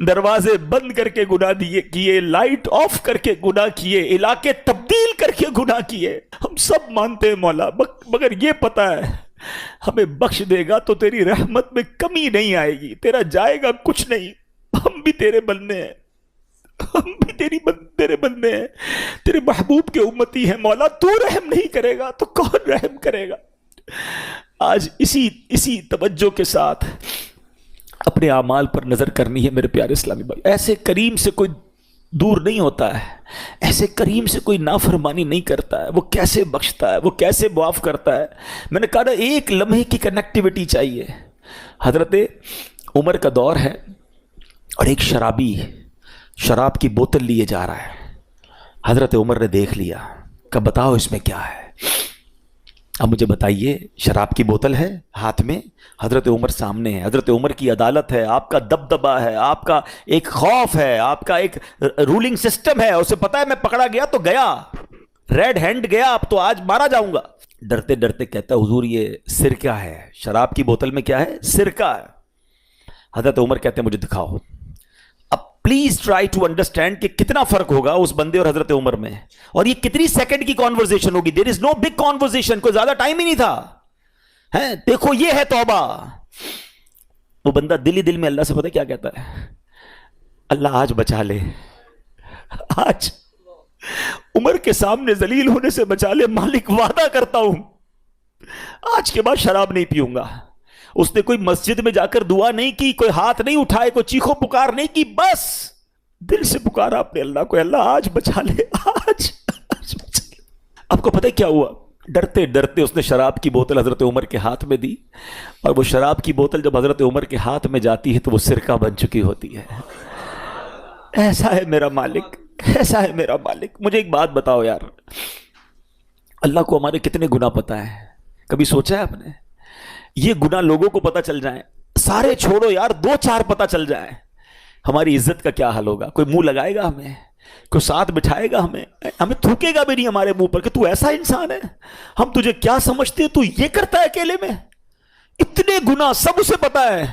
A: دروازے بند کر کے گناہ کیے، لائٹ آف کر کے گناہ کیے، علاقے تبدیل کر کے گناہ کیے۔ ہم سب مانتے ہیں مولا، مگر یہ پتا ہے ہمیں بخش دے گا تو تیری رحمت میں کمی نہیں آئے گی، تیرا جائے گا کچھ نہیں۔ ہم بھی تیرے بندے ہیں، ہم بھی تیرے بندے ہیں، تیرے محبوب کے امتی ہیں مولا، تو رحم نہیں کرے گا تو کون رحم کرے گا؟ آج اسی توجہ کے ساتھ اپنے اعمال پر نظر کرنی ہے میرے پیارے اسلامی بھائی۔ ایسے کریم سے کوئی دور نہیں ہوتا ہے، ایسے کریم سے کوئی نافرمانی نہیں کرتا ہے، وہ کیسے بخشتا ہے، وہ کیسے معاف کرتا ہے۔ میں نے کہا نا ایک لمحے کی کنیکٹیوٹی چاہیے۔ حضرت عمر کا دور ہے اور ایک شرابی شراب کی بوتل لیے جا رہا ہے، حضرت عمر نے دیکھ لیا، کہا بتاؤ اس میں کیا ہے؟ اب مجھے بتائیے، شراب کی بوتل ہے ہاتھ میں، حضرت عمر سامنے ہے، حضرت عمر کی عدالت ہے، آپ کا دبدبہ ہے، آپ کا ایک خوف ہے، آپ کا ایک رولنگ سسٹم ہے، اسے پتا ہے میں پکڑا گیا تو گیا، ریڈ ہینڈ گیا، اب تو آج مارا جاؤں گا۔ ڈرتے ڈرتے کہتا ہے حضور یہ سرکہ ہے، شراب کی بوتل میں کیا ہے؟ سرکہ ہے۔ حضرت عمر کہتے ہیں مجھے دکھاؤ۔ اب پلیز ٹرائی ٹو انڈرسٹینڈ کہ کتنا فرق ہوگا اس بندے اور حضرت عمر میں، اور یہ کتنی سیکنڈ کی کانورزیشن ہوگی۔ دیر از نو بگ کانورزیشن، کوئی زیادہ ٹائم ہی نہیں تھا۔ دیکھو یہ ہے توبہ۔ وہ بندہ دل ہی دل میں اللہ سے پتہ کیا کہتا ہے؟ اللہ آج بچا لے، آج عمر کے سامنے ذلیل ہونے سے بچا لے، مالک وعدہ کرتا ہوں آج کے بعد شراب نہیں پیوں گا۔ اس نے کوئی مسجد میں جا کر دعا نہیں کی، کوئی ہاتھ نہیں اٹھائے، کوئی چیخو پکار نہیں کی، بس دل سے پکارا اپنے اللہ کو، اللہ آج بچا لے، آج بچا لے۔ آپ کو پتہ کیا ہوا؟ ڈرتے ڈرتے اس نے شراب کی بوتل حضرت عمر کے ہاتھ میں دی، اور وہ شراب کی بوتل جب حضرت عمر کے ہاتھ میں جاتی ہے تو وہ سرکہ بن چکی ہوتی ہے۔ ایسا ہے میرا مالک، ایسا ہے میرا مالک۔ مجھے ایک بات بتاؤ یار، اللہ کو ہمارے کتنے گناہ پتہ ہے؟ کبھی سوچا ہے آپ نے؟ یہ گناہ لوگوں کو پتہ چل جائیں، سارے چھوڑو یار، 2-4 پتہ چل جائیں، ہماری عزت کا کیا حال ہوگا؟ کوئی منہ لگائے گا ہمیں؟ کوئی ساتھ بٹھائے گا ہمیں تھوکے گا بھی نہیں ہمارے منہ پر کہ تو ایسا انسان ہے، ہم تجھے کیا سمجھتے ہیں، تو یہ کرتا ہے اکیلے میں؟ اتنے گناہ سب اسے پتا ہے،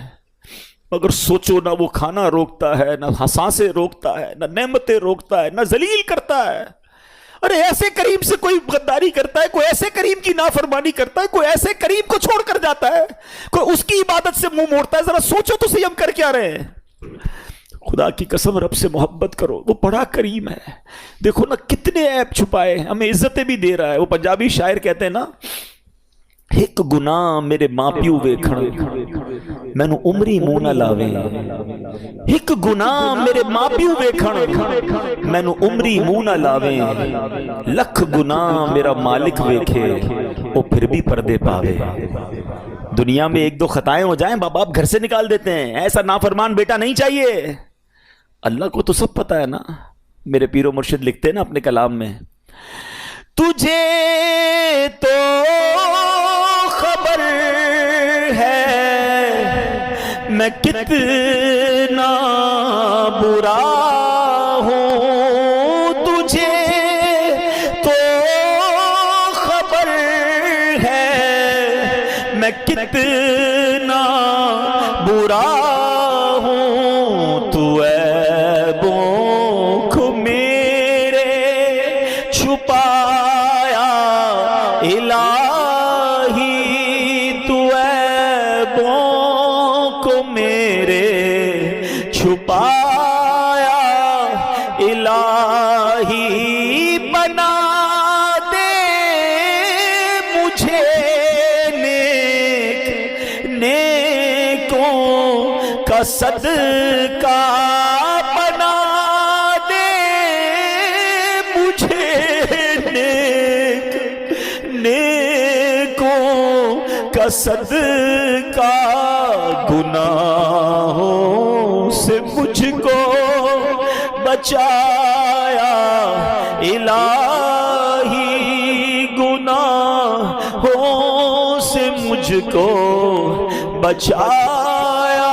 A: مگر سوچو نہ وہ کھانا روکتا ہے، نہ سانسیں روکتا ہے، نہ نعمتیں روکتا ہے، نہ ذلیل کرتا ہے۔ ارے ایسے کریم سے کوئی غداری کرتا ہے، کوئی ایسے کریم کی نافرمانی کرتا ہے، کوئی ایسے کریم کو چھوڑ کر جاتا ہے، کوئی اس کی عبادت سے منہ موڑتا ہے۔ ذرا سوچو تو صحیح ہم کر کیا رہے ہیں۔ خدا کی قسم رب سے محبت کرو، وہ بڑا کریم ہے۔ دیکھو نا کتنے عیب چھپائے، ہمیں عزتیں بھی دے رہا ہے۔ وہ پنجابی شاعر کہتے ہیں نا، ایک گناہ میرے ماں پیو ویکھن مینوں عمری منہ نہ لاویں، ایک گناہ میرے ماں پیو ویکھن مینوں عمری منہ نہ لاویں، لکھ گناہ میرا مالک ویکھے وہ پھر بھی پردے پاوے۔ دنیا میں 1-2 خطائیں ہو جائیں باپ باپ گھر سے نکال دیتے ہیں، ایسا نافرمان بیٹا نہیں چاہیے۔ اللہ کو تو سب پتا ہے نا۔ میرے پیر و مرشد لکھتے ہیں نا اپنے کلام میں، تجھے تو خبر ہے میں کتنا برا ہوں، تجھے تو خبر ہے میں کتنا برا ہوں، تو عیبوں کو میرے چھپایا الہی، تو عیبوں کو میرے چھپایا الہی، بنا دے کا صدقہ بنا دے مجھے نیک، نیکوں کا صدقہ، گناہوں سے مجھ کو بچایا الہی، گناہوں سے مجھ کو بچایا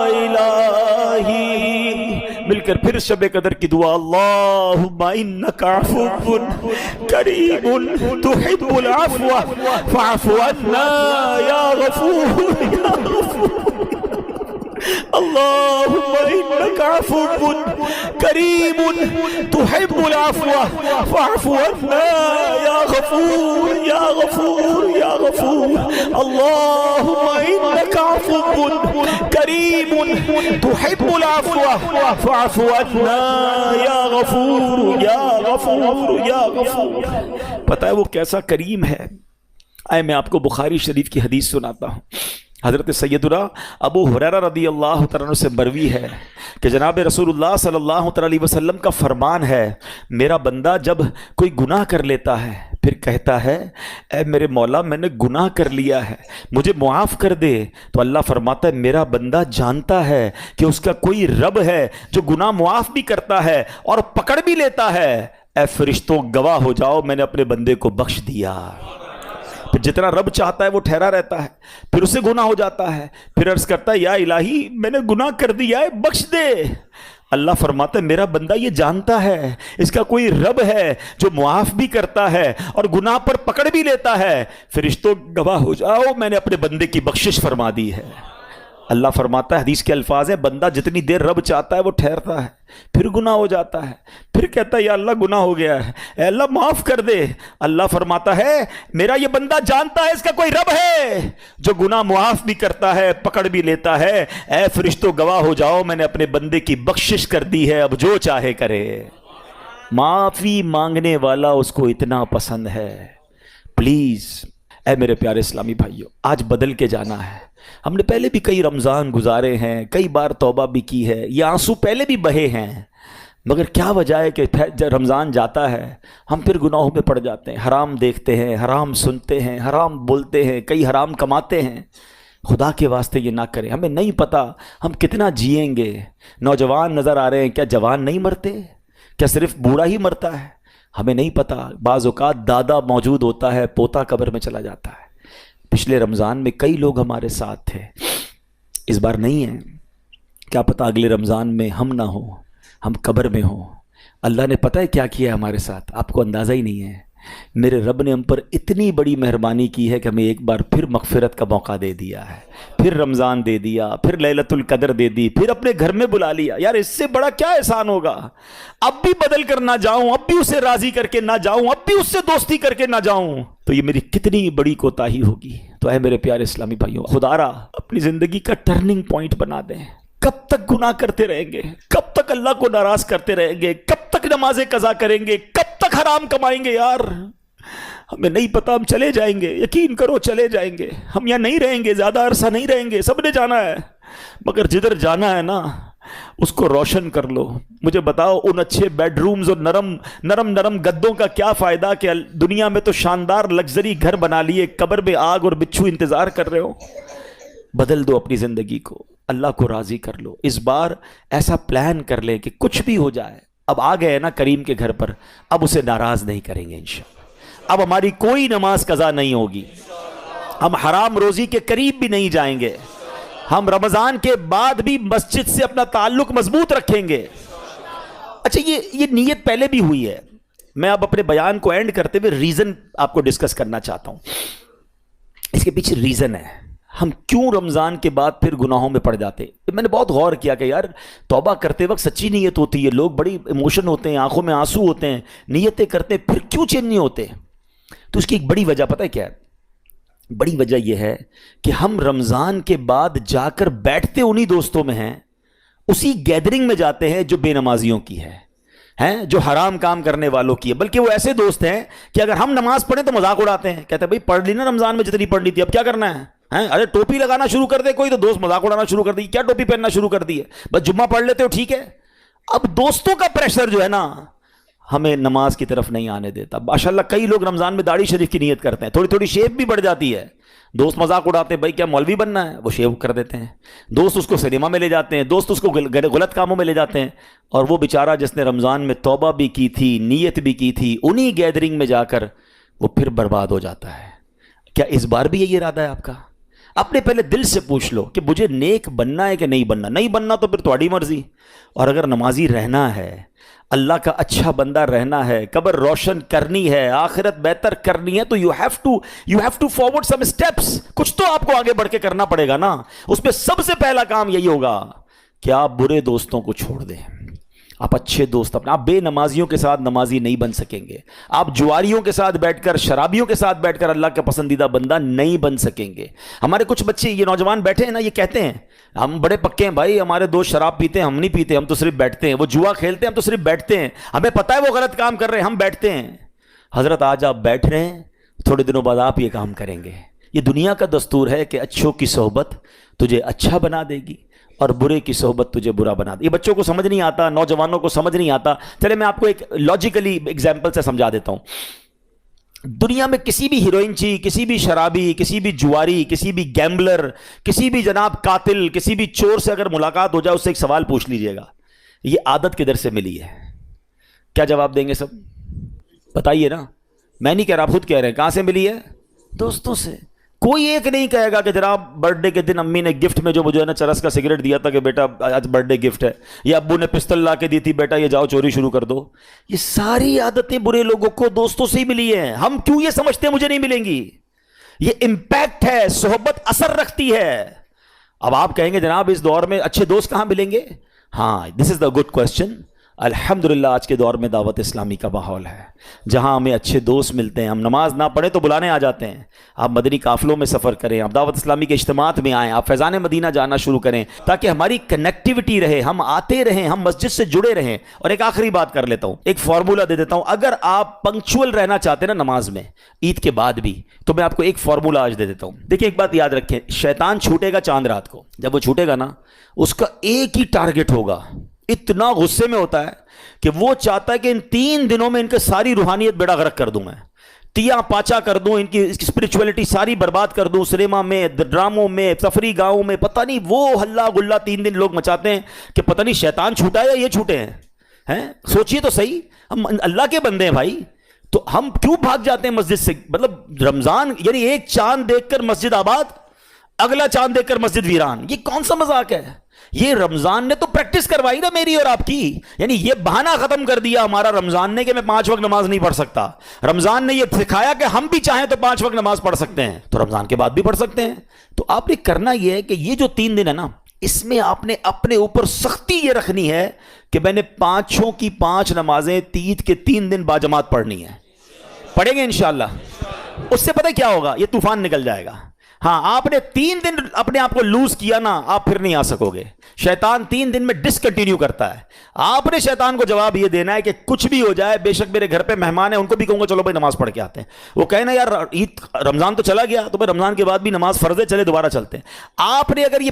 A: الہی۔ مل کر پھر شب قدر کی دعا، اللہم انک عفو کریم تحب العفو فاعف عنا یا غفور یا غفور۔ اللہم انک عفو کریم تحب العفو فاعف عنا یا غفور یا غفور یا غفور۔ اللہم انک عفو کریم تحب العفو فاعف عنا یا غفور یا غفور یا غفور۔ پتہ ہے وہ کیسا کریم ہے؟ آئے میں آپ کو بخاری شریف کی حدیث سناتا ہوں۔ حضرت سیدنا ابو ہریرہ رضی اللہ تعالیٰ عنہ سے مروی ہے کہ جناب رسول اللہ صلی اللہ علیہ وسلم کا فرمان ہے، میرا بندہ جب کوئی گناہ کر لیتا ہے پھر کہتا ہے اے میرے مولا میں نے گناہ کر لیا ہے مجھے معاف کر دے، تو اللہ فرماتا ہے میرا بندہ جانتا ہے کہ اس کا کوئی رب ہے جو گناہ معاف بھی کرتا ہے اور پکڑ بھی لیتا ہے، اے فرشتوں گواہ ہو جاؤ میں نے اپنے بندے کو بخش دیا۔ پھر جتنا رب چاہتا ہے وہ ٹھہرا رہتا ہے، پھر اسے گناہ ہو جاتا ہے، پھر عرض کرتا ہے یا الہی میں نے گناہ کر دیا ہے بخش دے۔ اللہ فرماتا ہے میرا بندہ یہ جانتا ہے اس کا کوئی رب ہے جو معاف بھی کرتا ہے اور گناہ پر پکڑ بھی لیتا ہے، فرشتوں گواہ ہو جاؤ میں نے اپنے بندے کی بخشش فرما دی ہے۔ اللہ فرماتا ہے حدیث کے الفاظ ہیں بندہ جتنی دیر رب چاہتا ہے وہ ٹھہرتا ہے، پھر گناہ ہو جاتا ہے، پھر کہتا ہے یا اللہ گناہ ہو گیا ہے اے اللہ معاف کر دے۔ اللہ فرماتا ہے میرا یہ بندہ جانتا ہے اس کا کوئی رب ہے جو گناہ معاف بھی کرتا ہے پکڑ بھی لیتا ہے، اے فرشتوں گواہ ہو جاؤ میں نے اپنے بندے کی بخشش کر دی ہے، اب جو چاہے کرے۔ معافی مانگنے والا اس کو اتنا پسند ہے۔ پلیز اے میرے پیارے اسلامی بھائیوں، آج بدل کے جانا ہے۔ ہم نے پہلے بھی کئی رمضان گزارے ہیں، کئی بار توبہ بھی کی ہے، یہ آنسو پہلے بھی بہے ہیں، مگر کیا وجہ ہے کہ جب رمضان جاتا ہے ہم پھر گناہوں میں پڑ جاتے ہیں، حرام دیکھتے ہیں، حرام سنتے ہیں، حرام بولتے ہیں، کئی حرام کماتے ہیں۔ خدا کے واسطے یہ نہ کریں، ہمیں نہیں پتہ ہم کتنا جئیں گے۔ نوجوان نظر آ رہے ہیں، کیا جوان نہیں مرتے؟ کیا صرف بوڑھا ہی مرتا ہے؟ ہمیں نہیں پتہ، بعض اوقات دادا موجود ہوتا ہے پوتا قبر میں چلا جاتا ہے۔ پچھلے رمضان میں کئی لوگ ہمارے ساتھ تھے، اس بار نہیں ہیں، کیا پتہ اگلے رمضان میں ہم نہ ہوں، ہم قبر میں ہوں۔ اللہ نے پتہ ہے کیا کیا ہے ہمارے ساتھ، آپ کو اندازہ ہی نہیں ہے۔ میرے رب نے ہم پر اتنی بڑی مہربانی کی ہے کہ ہمیں ایک بار پھر مغفرت کا موقع دے دیا ہے، پھر رمضان دے دیا، پھر لیلۃ القدر دے دی، پھر اپنے گھر میں بلا لیا۔ یار اس سے بڑا کیا احسان ہوگا؟ اب بھی بدل کر نہ جاؤں، اب بھی اسے راضی کر کے نہ جاؤں، اب بھی اس سے دوستی کر کے نہ جاؤں، تو یہ میری کتنی بڑی کوتاہی ہوگی۔ تو اے میرے پیارے اسلامی بھائیوں، خدا را اپنی زندگی کا ٹرننگ پوائنٹ بنا دیں۔ کب تک گناہ کرتے رہیں گے؟ کب تک اللہ کو ناراض کرتے رہیں گے؟ کب تک نمازیں قضا کریں گے؟ کب تک حرام کمائیں گے؟ یار ہمیں نہیں پتا، ہم چلے جائیں گے، یقین کرو چلے جائیں گے، ہم یہاں نہیں رہیں گے، زیادہ عرصہ نہیں رہیں گے، سب نے جانا ہے، مگر جدھر جانا ہے نا اس کو روشن کر لو۔ مجھے بتاؤ ان اچھے بیڈ رومز اور نرم گدوں کا کیا فائدہ کہ دنیا میں تو شاندار لگژری گھر بنا لیے، قبر میں آگ اور بچھو انتظار کر رہے ہو۔ بدل دو اپنی زندگی کو، اللہ کو راضی کر لو۔ اس بار ایسا پلان کر لیں کہ کچھ بھی ہو جائے، اب آ گئے نا کریم کے گھر پر، اب اسے ناراض نہیں کریں گے انشاءاللہ۔ اب ہماری کوئی نماز قضا نہیں ہوگی، ہم حرام روزی کے قریب بھی نہیں جائیں گے، ہم رمضان کے بعد بھی مسجد سے اپنا تعلق مضبوط رکھیں گے۔ اچھا یہ نیت پہلے بھی ہوئی ہے، میں اب اپنے بیان کو اینڈ کرتے ہوئے ریزن آپ کو ڈسکس کرنا چاہتا ہوں۔ اس کے پیچھے ریزن ہے ہم کیوں رمضان کے بعد پھر گناہوں میں پڑ جاتے۔ میں نے بہت غور کیا کہ یار توبہ کرتے وقت سچی نیت ہوتی ہے، لوگ بڑی ایموشن ہوتے ہیں، آنکھوں میں آنسو ہوتے ہیں، نیتیں کرتے ہیں، پھر کیوں چین نہیں ہوتے؟ تو اس کی ایک بڑی وجہ پتہ ہے کیا ہے؟ بڑی وجہ یہ ہے کہ ہم رمضان کے بعد جا کر بیٹھتے انہی دوستوں میں ہیں، اسی گیدرنگ میں جاتے ہیں جو بے نمازیوں کی ہے، جو حرام کام کرنے والوں کی ہے، بلکہ وہ ایسے دوست ہیں کہ اگر ہم نماز پڑھیں تو مذاق اڑاتے ہیں، کہتے ہیں بھائی پڑھ لی نا رمضان میں جتنی پڑھنی تھی، اب کیا کرنا ہے؟ ارے ٹوپی لگانا شروع کر دے کوئی تو دوست مذاق اڑانا شروع کر دی, کیا ٹوپی پہننا شروع کر دی ہے, بس جمعہ پڑھ لیتے ہو ٹھیک ہے. اب دوستوں کا پریشر جو ہے نا ہمیں نماز کی طرف نہیں آنے دیتا. ماشاءاللہ کئی لوگ رمضان میں داڑھی شریف کی نیت کرتے ہیں, تھوڑی تھوڑی شیپ بھی بڑھ جاتی ہے, دوست مذاق اڑاتے ہیں بھائی کیا مولوی بننا ہے, وہ شیو کر دیتے ہیں. دوست اس کو سنیما میں لے جاتے ہیں, دوست اس کو غلط کاموں میں لے جاتے ہیں, اور وہ بیچارہ جس نے رمضان میں توبہ بھی کی تھی, نیت بھی کی تھی, انہی گیدرنگ میں جا کر وہ پھر برباد ہو جاتا ہے. کیا اس بار بھی یہی ارادہ ہے آپ کا؟ اپنے پہلے دل سے پوچھ لو کہ مجھے نیک بننا ہے کہ نہیں بننا. نہیں بننا تو پھر تمہاری مرضی, اور اگر نمازی رہنا ہے, اللہ کا اچھا بندہ رہنا ہے, قبر روشن کرنی ہے, آخرت بہتر کرنی ہے, تو you have to forward some steps. کچھ تو آپ کو آگے بڑھ کے کرنا پڑے گا نا. اس پہ سب سے پہلا کام یہی ہوگا کہ آپ برے دوستوں کو چھوڑ دیں, آپ اچھے دوست اپنے. آپ بے نمازیوں کے ساتھ نمازی نہیں بن سکیں گے, آپ جواریوں کے ساتھ بیٹھ کر, شرابیوں کے ساتھ بیٹھ کر اللہ کا پسندیدہ بندہ نہیں بن سکیں گے. ہمارے کچھ بچے یہ نوجوان بیٹھے ہیں نا, یہ کہتے ہیں ہم بڑے پکے ہیں بھائی, ہمارے دوست شراب پیتے ہیں, ہم نہیں پیتے, ہم تو صرف بیٹھتے ہیں. وہ جوا کھیلتے ہیں, ہم تو صرف بیٹھتے ہیں, ہمیں پتہ ہے وہ غلط کام کر رہے ہیں, ہم بیٹھتے ہیں. حضرت آج آپ بیٹھ رہے ہیں, تھوڑے دنوں بعد آپ یہ کام کریں گے. یہ دنیا کا دستور ہے کہ اچھوں کی صحبت تجھے اچھا بنا دے گی اور برے کی صحبت تجھے برا بنا دے. یہ بچوں کو سمجھ نہیں آتا, نوجوانوں کو سمجھ نہیں آتا. چلے میں آپ کو ایک لاجیکلی ایگزامپل سے سمجھا دیتا ہوں. دنیا میں کسی بھی ہیروئن چی, کسی بھی شرابی, کسی بھی جواری, کسی بھی گیمبلر, کسی بھی جناب قاتل, کسی بھی چور سے اگر ملاقات ہو جائے, اس سے ایک سوال پوچھ لیجئے گا, یہ عادت کدھر سے ملی ہے؟ کیا جواب دیں گے سب؟ بتائیے نا. میں نہیں کہہ رہا, آپ خود کہہ رہے ہیں. کہاں سے ملی ہے؟ دوستوں سے. کوئی ایک نہیں کہے گا کہ جناب برتھ ڈے کے دن امی نے گفٹ میں جو مجھے نا چرس کا سگریٹ دیا تھا کہ بیٹا آج برتھ ڈے گفٹ ہے, یا ابو نے پستل لا کے دی تھی بیٹا یہ جاؤ چوری شروع کر دو. یہ ساری عادتیں برے لوگوں کو دوستوں سے ہی ملی ہیں. ہم کیوں یہ سمجھتے ہیں مجھے نہیں ملیں گی؟ یہ امپیکٹ ہے, صحبت اثر رکھتی ہے. اب آپ کہیں گے جناب اس دور میں اچھے دوست کہاں ملیں گے؟ ہاں, دس از دا گڈ کوشچن. الحمدللہ آج کے دور میں دعوت اسلامی کا ماحول ہے جہاں ہمیں اچھے دوست ملتے ہیں. ہم نماز نہ پڑھیں تو بلانے آ جاتے ہیں. آپ مدنی قافلوں میں سفر کریں, آپ دعوت اسلامی کے اجتماعات میں آئیں, آپ فیضان مدینہ جانا شروع کریں تاکہ ہماری کنیکٹیوٹی رہے, ہم آتے رہیں, ہم مسجد سے جڑے رہیں. اور ایک آخری بات کر لیتا ہوں, ایک فارمولہ دے دیتا ہوں. اگر آپ پنکچول رہنا چاہتے ہیں نا نماز میں, عید کے بعد بھی, تو میں آپ کو ایک فارمولہ آج دے دیتا ہوں. دیکھیں ایک بات یاد رکھیں, شیطان چھوٹے گا چاند رات کو. جب وہ چھوٹے گا نا, اس کا ایک ہی ٹارگٹ ہوگا, اتنا غصے میں ہوتا ہے کہ وہ چاہتا ہے کہ ان 3 دنوں میں ان کے ساری روحانیت بیڑا غرق کر دوں, میں تیا پاچا کر دوں, ان کی اسپرچولیٹی ساری برباد کر دوں. سنیما میں, ڈراموں میں, تفریح گاہوں میں, پتہ نہیں وہ ہلا گلا 3 دن لوگ مچاتے ہیں کہ پتہ نہیں شیطان چھوٹا ہے یا یہ چھوٹے ہیں. سوچئے تو صحیح, ہم اللہ کے بندے ہیں بھائی, تو ہم کیوں بھاگ جاتے ہیں مسجد سے؟ مطلب رمضان یعنی ایک چاند دیکھ کر مسجد آباد, اگلا چاند دیکھ کر مسجد ویران. یہ کون سا مذاق ہے؟ یہ رمضان نے تو پریکٹس کروائی نا میری اور آپ کی. یعنی یہ بہانہ ختم کر دیا ہمارا رمضان نے کہ میں 5 وقت نماز نہیں پڑھ سکتا. رمضان نے یہ سکھایا کہ ہم بھی چاہیں تو 5 وقت نماز پڑھ سکتے ہیں, تو رمضان کے بعد بھی پڑھ سکتے ہیں. تو آپ نے کرنا یہ ہے کہ یہ جو 3 دن ہے نا, اس میں آپ نے اپنے اوپر سختی یہ رکھنی ہے کہ میں نے 5 کی 5 نمازیں عید کے 3 دن باجماعت پڑھنی ہے. پڑھیں گے انشاءاللہ. اس سے پتہ کیا ہوگا, یہ طوفان نکل جائے گا. ہاں, آپ نے 3 دن اپنے آپ کو لوز کیا نا, آپ پھر نہیں آ سکو گے. شیطان 3 دن میں ڈسکنٹینیو کرتا ہے. آپ نے شیطان کو جواب یہ دینا ہے کہ کچھ بھی ہو جائے, بے شک میرے گھر پہ مہمان ہیں, ان کو بھی کہوں گا چلو بھائی نماز پڑھ کے آتے ہیں. وہ کہیں نا یار عید رمضان تو چلا گیا, تو پھر رمضان کے بعد بھی نماز فرض ہے, چلے دوبارہ چلتے ہیں. آپ نے اگر یہ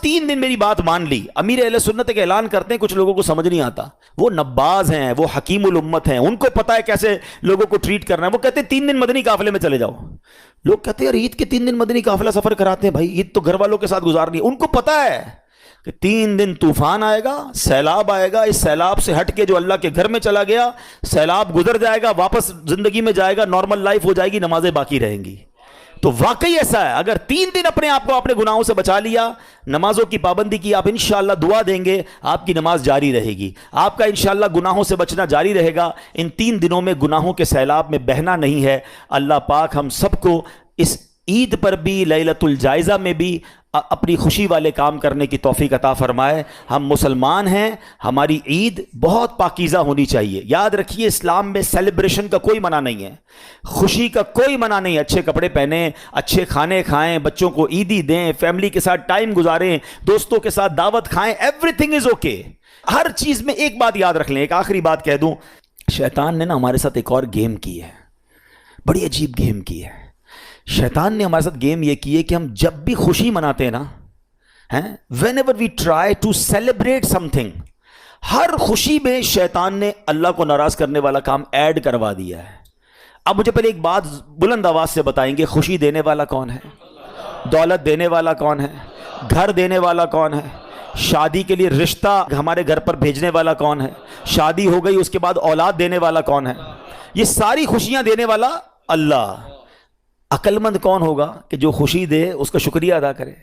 A: 3 دن میری بات مان لی, امیر اہل سنت کا اعلان کرتے ہیں, کچھ لوگوں کو سمجھ نہیں آتا, وہ نباز ہیں, وہ حکیم الامت ہیں, ان کو پتا ہے کیسے لوگوں کو ٹریٹ کرنا ہے. وہ کہتے ہیں 3 دن مدنی قافلے میں چلے جاؤ. لوگ کہتے ہیں یار عید کے 3 دن مدنی قافلہ سفر کراتے ہیں, بھائی عید تو گھر والوں کے ساتھ گزارنی ہے. ان کو پتا ہے کہ 3 دن طوفان آئے گا, سیلاب آئے گا, اس سیلاب سے ہٹ کے جو اللہ کے گھر میں چلا گیا, سیلاب گزر جائے گا, واپس زندگی میں جائے گا, نارمل لائف ہو جائے گی, نمازیں باقی رہیں گی. تو واقعی ایسا ہے, اگر 3 دن اپنے آپ کو اپنے گناہوں سے بچا لیا, نمازوں کی پابندی کی, آپ انشاءاللہ دعا دیں گے آپ کی نماز جاری رہے گی, آپ کا انشاءاللہ گناہوں سے بچنا جاری رہے گا. ان 3 دنوں میں گناہوں کے سیلاب میں بہنا نہیں ہے. اللہ پاک ہم سب کو اس عید پر بھی, لیلۃ الجائزہ میں بھی اپنی خوشی والے کام کرنے کی توفیق عطا فرمائے. ہم مسلمان ہیں, ہماری عید بہت پاکیزہ ہونی چاہیے. یاد رکھیے اسلام میں سیلیبریشن کا کوئی منع نہیں ہے, خوشی کا کوئی منع نہیں ہے. اچھے کپڑے پہنیں, اچھے کھانے کھائیں, بچوں کو عیدی دیں, فیملی کے ساتھ ٹائم گزاریں, دوستوں کے ساتھ دعوت کھائیں, ایوری تھنگ از اوکے. ہر چیز میں ایک بات یاد رکھ لیں, ایک آخری بات کہہ دوں, شیطان نے نا ہمارے ساتھ ایک اور گیم کی ہے, بڑی عجیب گیم کی ہے. شیطان نے ہمارے ساتھ گیم یہ کی ہے کہ ہم جب بھی خوشی مناتے ہیں نا، whenever we try to celebrate something, ہر خوشی میں شیطان نے اللہ کو ناراض کرنے والا کام ایڈ کروا دیا ہے. اب مجھے پہلے ایک بات بلند آواز سے بتائیں گے، خوشی دینے والا کون ہے؟ دولت دینے والا کون ہے؟ گھر دینے والا کون ہے؟ شادی کے لیے رشتہ ہمارے گھر پر بھیجنے والا کون ہے؟ شادی ہو گئی اس کے بعد اولاد دینے والا کون ہے؟ یہ ساری خوشیاں دینے والا اللہ. عقل مند کون ہوگا کہ جو خوشی دے اس کا شکریہ ادا کرے؟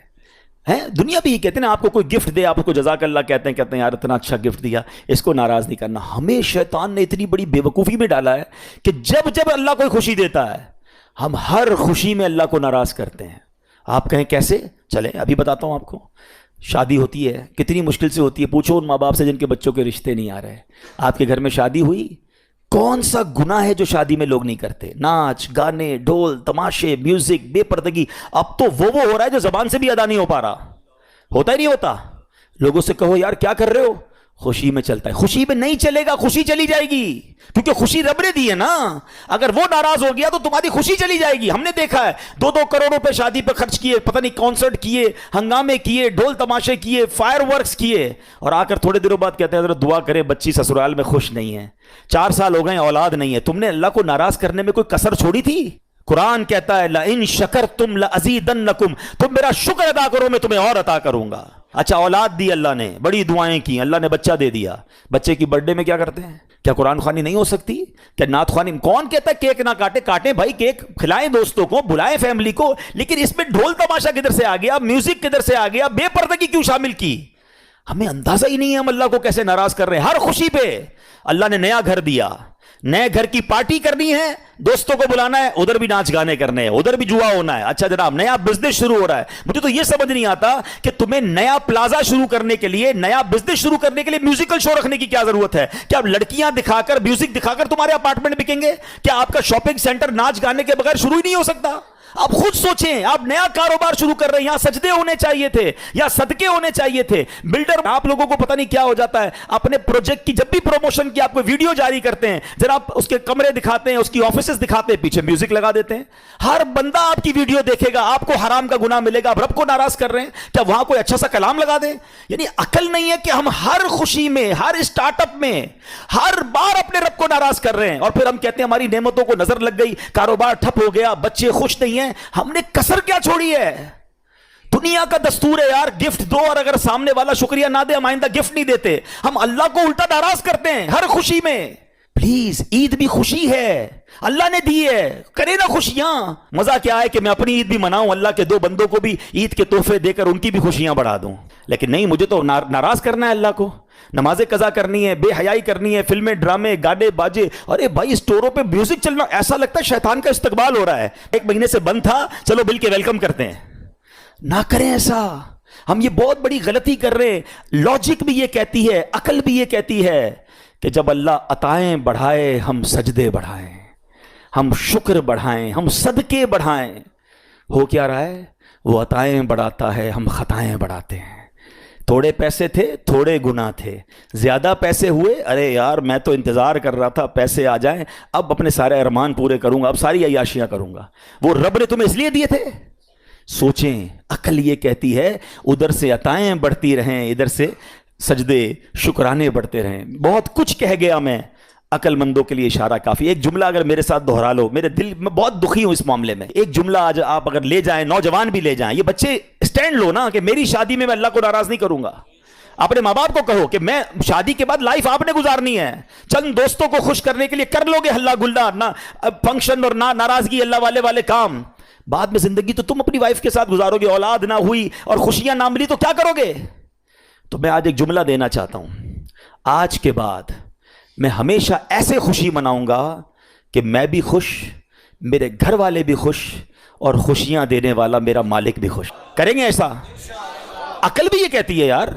A: دنیا بھی یہ کہتے ہیں نا، آپ کو کوئی گفٹ دے آپ اس کو جزاک اللہ کہتے ہیں یار اتنا اچھا گفٹ دیا، اس کو ناراض نہیں کرنا. ہمیں شیطان نے اتنی بڑی بے وقوفی میں ڈالا ہے کہ جب جب اللہ کوئی خوشی دیتا ہے ہم ہر خوشی میں اللہ کو ناراض کرتے ہیں. آپ کہیں کیسے؟ چلیں ابھی بتاتا ہوں آپ کو. شادی ہوتی ہے، کتنی مشکل سے ہوتی ہے، پوچھو ان ماں باپ سے جن کے بچوں کے رشتے نہیں آ رہے. آپ کے گھر میں شادی ہوئی، کون سا گناہ ہے جو شادی میں لوگ نہیں کرتے؟ ناچ گانے ڈھول تماشے میوزک بے پردگی. اب تو وہ ہو رہا ہے جو زبان سے بھی ادا نہیں ہو پا رہا. ہوتا ہی نہیں ہوتا. لوگوں سے کہو یار کیا کر رہے ہو؟ خوشی میں چلتا ہے. خوشی میں نہیں چلے گا، خوشی چلی جائے گی، کیونکہ خوشی رب نے دی ہے نا. اگر وہ ناراض ہو گیا تو تمہاری خوشی چلی جائے گی. ہم نے دیکھا ہے 2-2 کروڑ روپے شادی پہ خرچ کیے، پتہ نہیں کانسرٹ کیے، ہنگامے کیے، ڈھول تماشے کیے، فائر ورکس کیے، اور آ کر تھوڑے دنوں بعد کہتے ہیں حضرت دعا کرے بچی سسرال میں خوش نہیں ہے، 4 سال ہو گئے اولاد نہیں ہے. تم نے اللہ کو ناراض کرنے میں کوئی کسر چھوڑی تھی؟ قرآن کہتا ہے لَإِن شَكَرْتُمْ لَأَزِيدَنَّكُمْ، تم میرا شکر ادا کرو میں تمہیں اور عطا کروں گا. اچھا اولاد دی اللہ نے، بڑی دعائیں کی، اللہ نے بچہ دے دیا. بچے کی برتھ ڈے میں کیا کرتے ہیں؟ کیا قرآن خوانی نہیں ہو سکتی؟ کیا نعت خوانی؟ کون کہتا ہے کیک نہ کاٹیں بھائی، کیک کھلائیں دوستوں کو، بلائیں فیملی کو، لیکن اس میں ڈھول تماشا کدھر سے آ گیا؟ میوزک کدھر سے آ گیا؟ بے پردگی کیوں شامل کی؟ ہمیں اندازہ ہی نہیں ہے ہم اللہ کو کیسے ناراض کر رہے ہیں. ہر خوشی پہ اللہ نے نیا گھر دیا، نئے گھر کی پارٹی کرنی ہے، دوستوں کو بلانا ہے، ادھر بھی ناچ گانے کرنے ہیں، ادھر بھی جوا ہونا ہے. اچھا جناب نیا بزنس شروع ہو رہا ہے. مجھے تو یہ سمجھ نہیں آتا کہ تمہیں نیا پلازا شروع کرنے کے لیے، نیا بزنس شروع کرنے کے لیے میوزیکل شو رکھنے کی کیا ضرورت ہے؟ کیا اب لڑکیاں دکھا کر میوزک دکھا کر تمہارے اپارٹمنٹ بکیں گے؟ کیا آپ کا شاپنگ سینٹر ناچ گانے کے بغیر شروع ہی نہیں ہو سکتا؟ آپ خود سوچیں، آپ نیا کاروبار شروع کر رہے ہیں، یہاں سجدے ہونے چاہیے تھے یا صدقے ہونے چاہیے تھے. بلڈر آپ لوگوں کو پتہ نہیں کیا ہو جاتا ہے، اپنے پروجیکٹ کی جب بھی پروموشن کی آپ کو ویڈیو جاری کرتے ہیں، ذرا آپ اس کے کمرے دکھاتے ہیں، اس کی آفیسز دکھاتے ہیں، پیچھے میوزک لگا دیتے ہیں. ہر بندہ آپ کی ویڈیو دیکھے گا، آپ کو حرام کا گناہ ملے گا. آپ رب کو ناراض کر رہے ہیں، کیا وہاں کوئی اچھا سا کلام لگا دیں؟ یعنی عقل نہیں ہے کہ ہم ہر خوشی میں، ہر اسٹارٹ اپ میں ہر بار اپنے رب کو ناراض کر رہے ہیں، اور پھر ہم کہتے ہیں ہماری نعمتوں کو نظر لگ گئی، کاروبار ٹھپ ہو گیا، بچے خوش نہیں ہیں. ہم نے کسر کیا چھوڑی ہے؟ دنیا کا دستور ہے یار گفٹ دو، اور اگر سامنے والا شکریہ نہ دے ہم آئندہ گفٹ نہیں دیتے. ہم اللہ کو الٹا ناراض کرتے ہیں ہر خوشی میں. پلیز عید بھی خوشی ہے، اللہ نے دی ہے، کرے نا خوشیاں. مزہ کیا ہے کہ میں اپنی عید بھی مناؤں، اللہ کے 2 بندوں کو بھی عید کے تحفے دے کر ان کی بھی خوشیاں بڑھا دوں. لیکن نہیں، مجھے تو ناراض کرنا ہے اللہ کو. نمازیں قضا کرنی ہے، بے حیائی کرنی ہے، فلمیں ڈرامے گانے باجے. ارے بھائی اسٹوروں پہ میوزک چلنا، ایسا لگتا ہے شیطان کا استقبال ہو رہا ہے. 1 مہینے سے بند تھا، چلو بل کے ویلکم کرتے ہیں. نہ کریں ایسا، ہم یہ بہت بڑی غلطی کر رہے ہیں. لاجک بھی یہ کہتی ہے، عقل بھی یہ کہتی ہے کہ جب اللہ عطائیں بڑھائے ہم سجدے بڑھائیں، ہم شکر بڑھائیں، ہم صدقے بڑھائیں. ہو کیا رہا ہے؟ وہ عطائیں بڑھاتا ہے، ہم خطائیں بڑھاتے ہیں. تھوڑے پیسے تھے، تھوڑے گناہ تھے. زیادہ پیسے ہوئے، ارے یار میں تو انتظار کر رہا تھا پیسے آ جائیں، اب اپنے سارے ارمان پورے کروں گا، اب ساری عیاشیاں کروں گا. وہ رب نے تمہیں اس لیے دیے تھے. سوچیں، عقل یہ کہتی ہے ادھر سے عطائیں بڑھتی رہیں، ادھر سے سجدے شکرانے بڑھتے رہیں. بہت کچھ کہہ گیا میں، عقل مندوں کے لیے اشارہ کافی. ایک جملہ اگر میرے ساتھ دہرا لو، میرے دل میں بہت دکھی ہوں اس معاملے میں. ایک جملہ آج آپ اگر لے جائیں، نوجوان بھی لے جائیں، یہ بچے اسٹینڈ لو نا کہ میری شادی میں اللہ کو ناراض نہیں کروں گا. اپنے ماں باپ کو کہو کہ میں شادی کے بعد لائف آپ نے گزارنی ہے، چند دوستوں کو خوش کرنے کے لیے کر لو گے ہلا گلا، نہ فنکشن اور نہ ناراضگی، اللہ والے کام. بعد میں زندگی تو تم اپنی وائف کے ساتھ گزارو گے، اولاد نہ ہوئی اور خوشیاں نہ ملی تو کیا کرو گے؟ تو میں آج ایک جملہ دینا چاہتا ہوں، آج کے بعد میں ہمیشہ ایسے خوشی مناؤں گا کہ میں بھی خوش، میرے گھر والے بھی خوش، اور خوشیاں دینے والا میرا مالک بھی خوش. کریں گے ایسا؟ عقل بھی یہ کہتی ہے یار.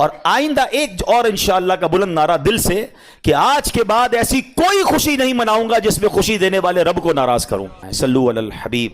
A: اور آئندہ ایک اور انشاءاللہ کا بلند نعرہ دل سے کہ آج کے بعد ایسی کوئی خوشی نہیں مناؤں گا جس میں خوشی دینے والے رب کو ناراض کروں. صلو علی الحبیب.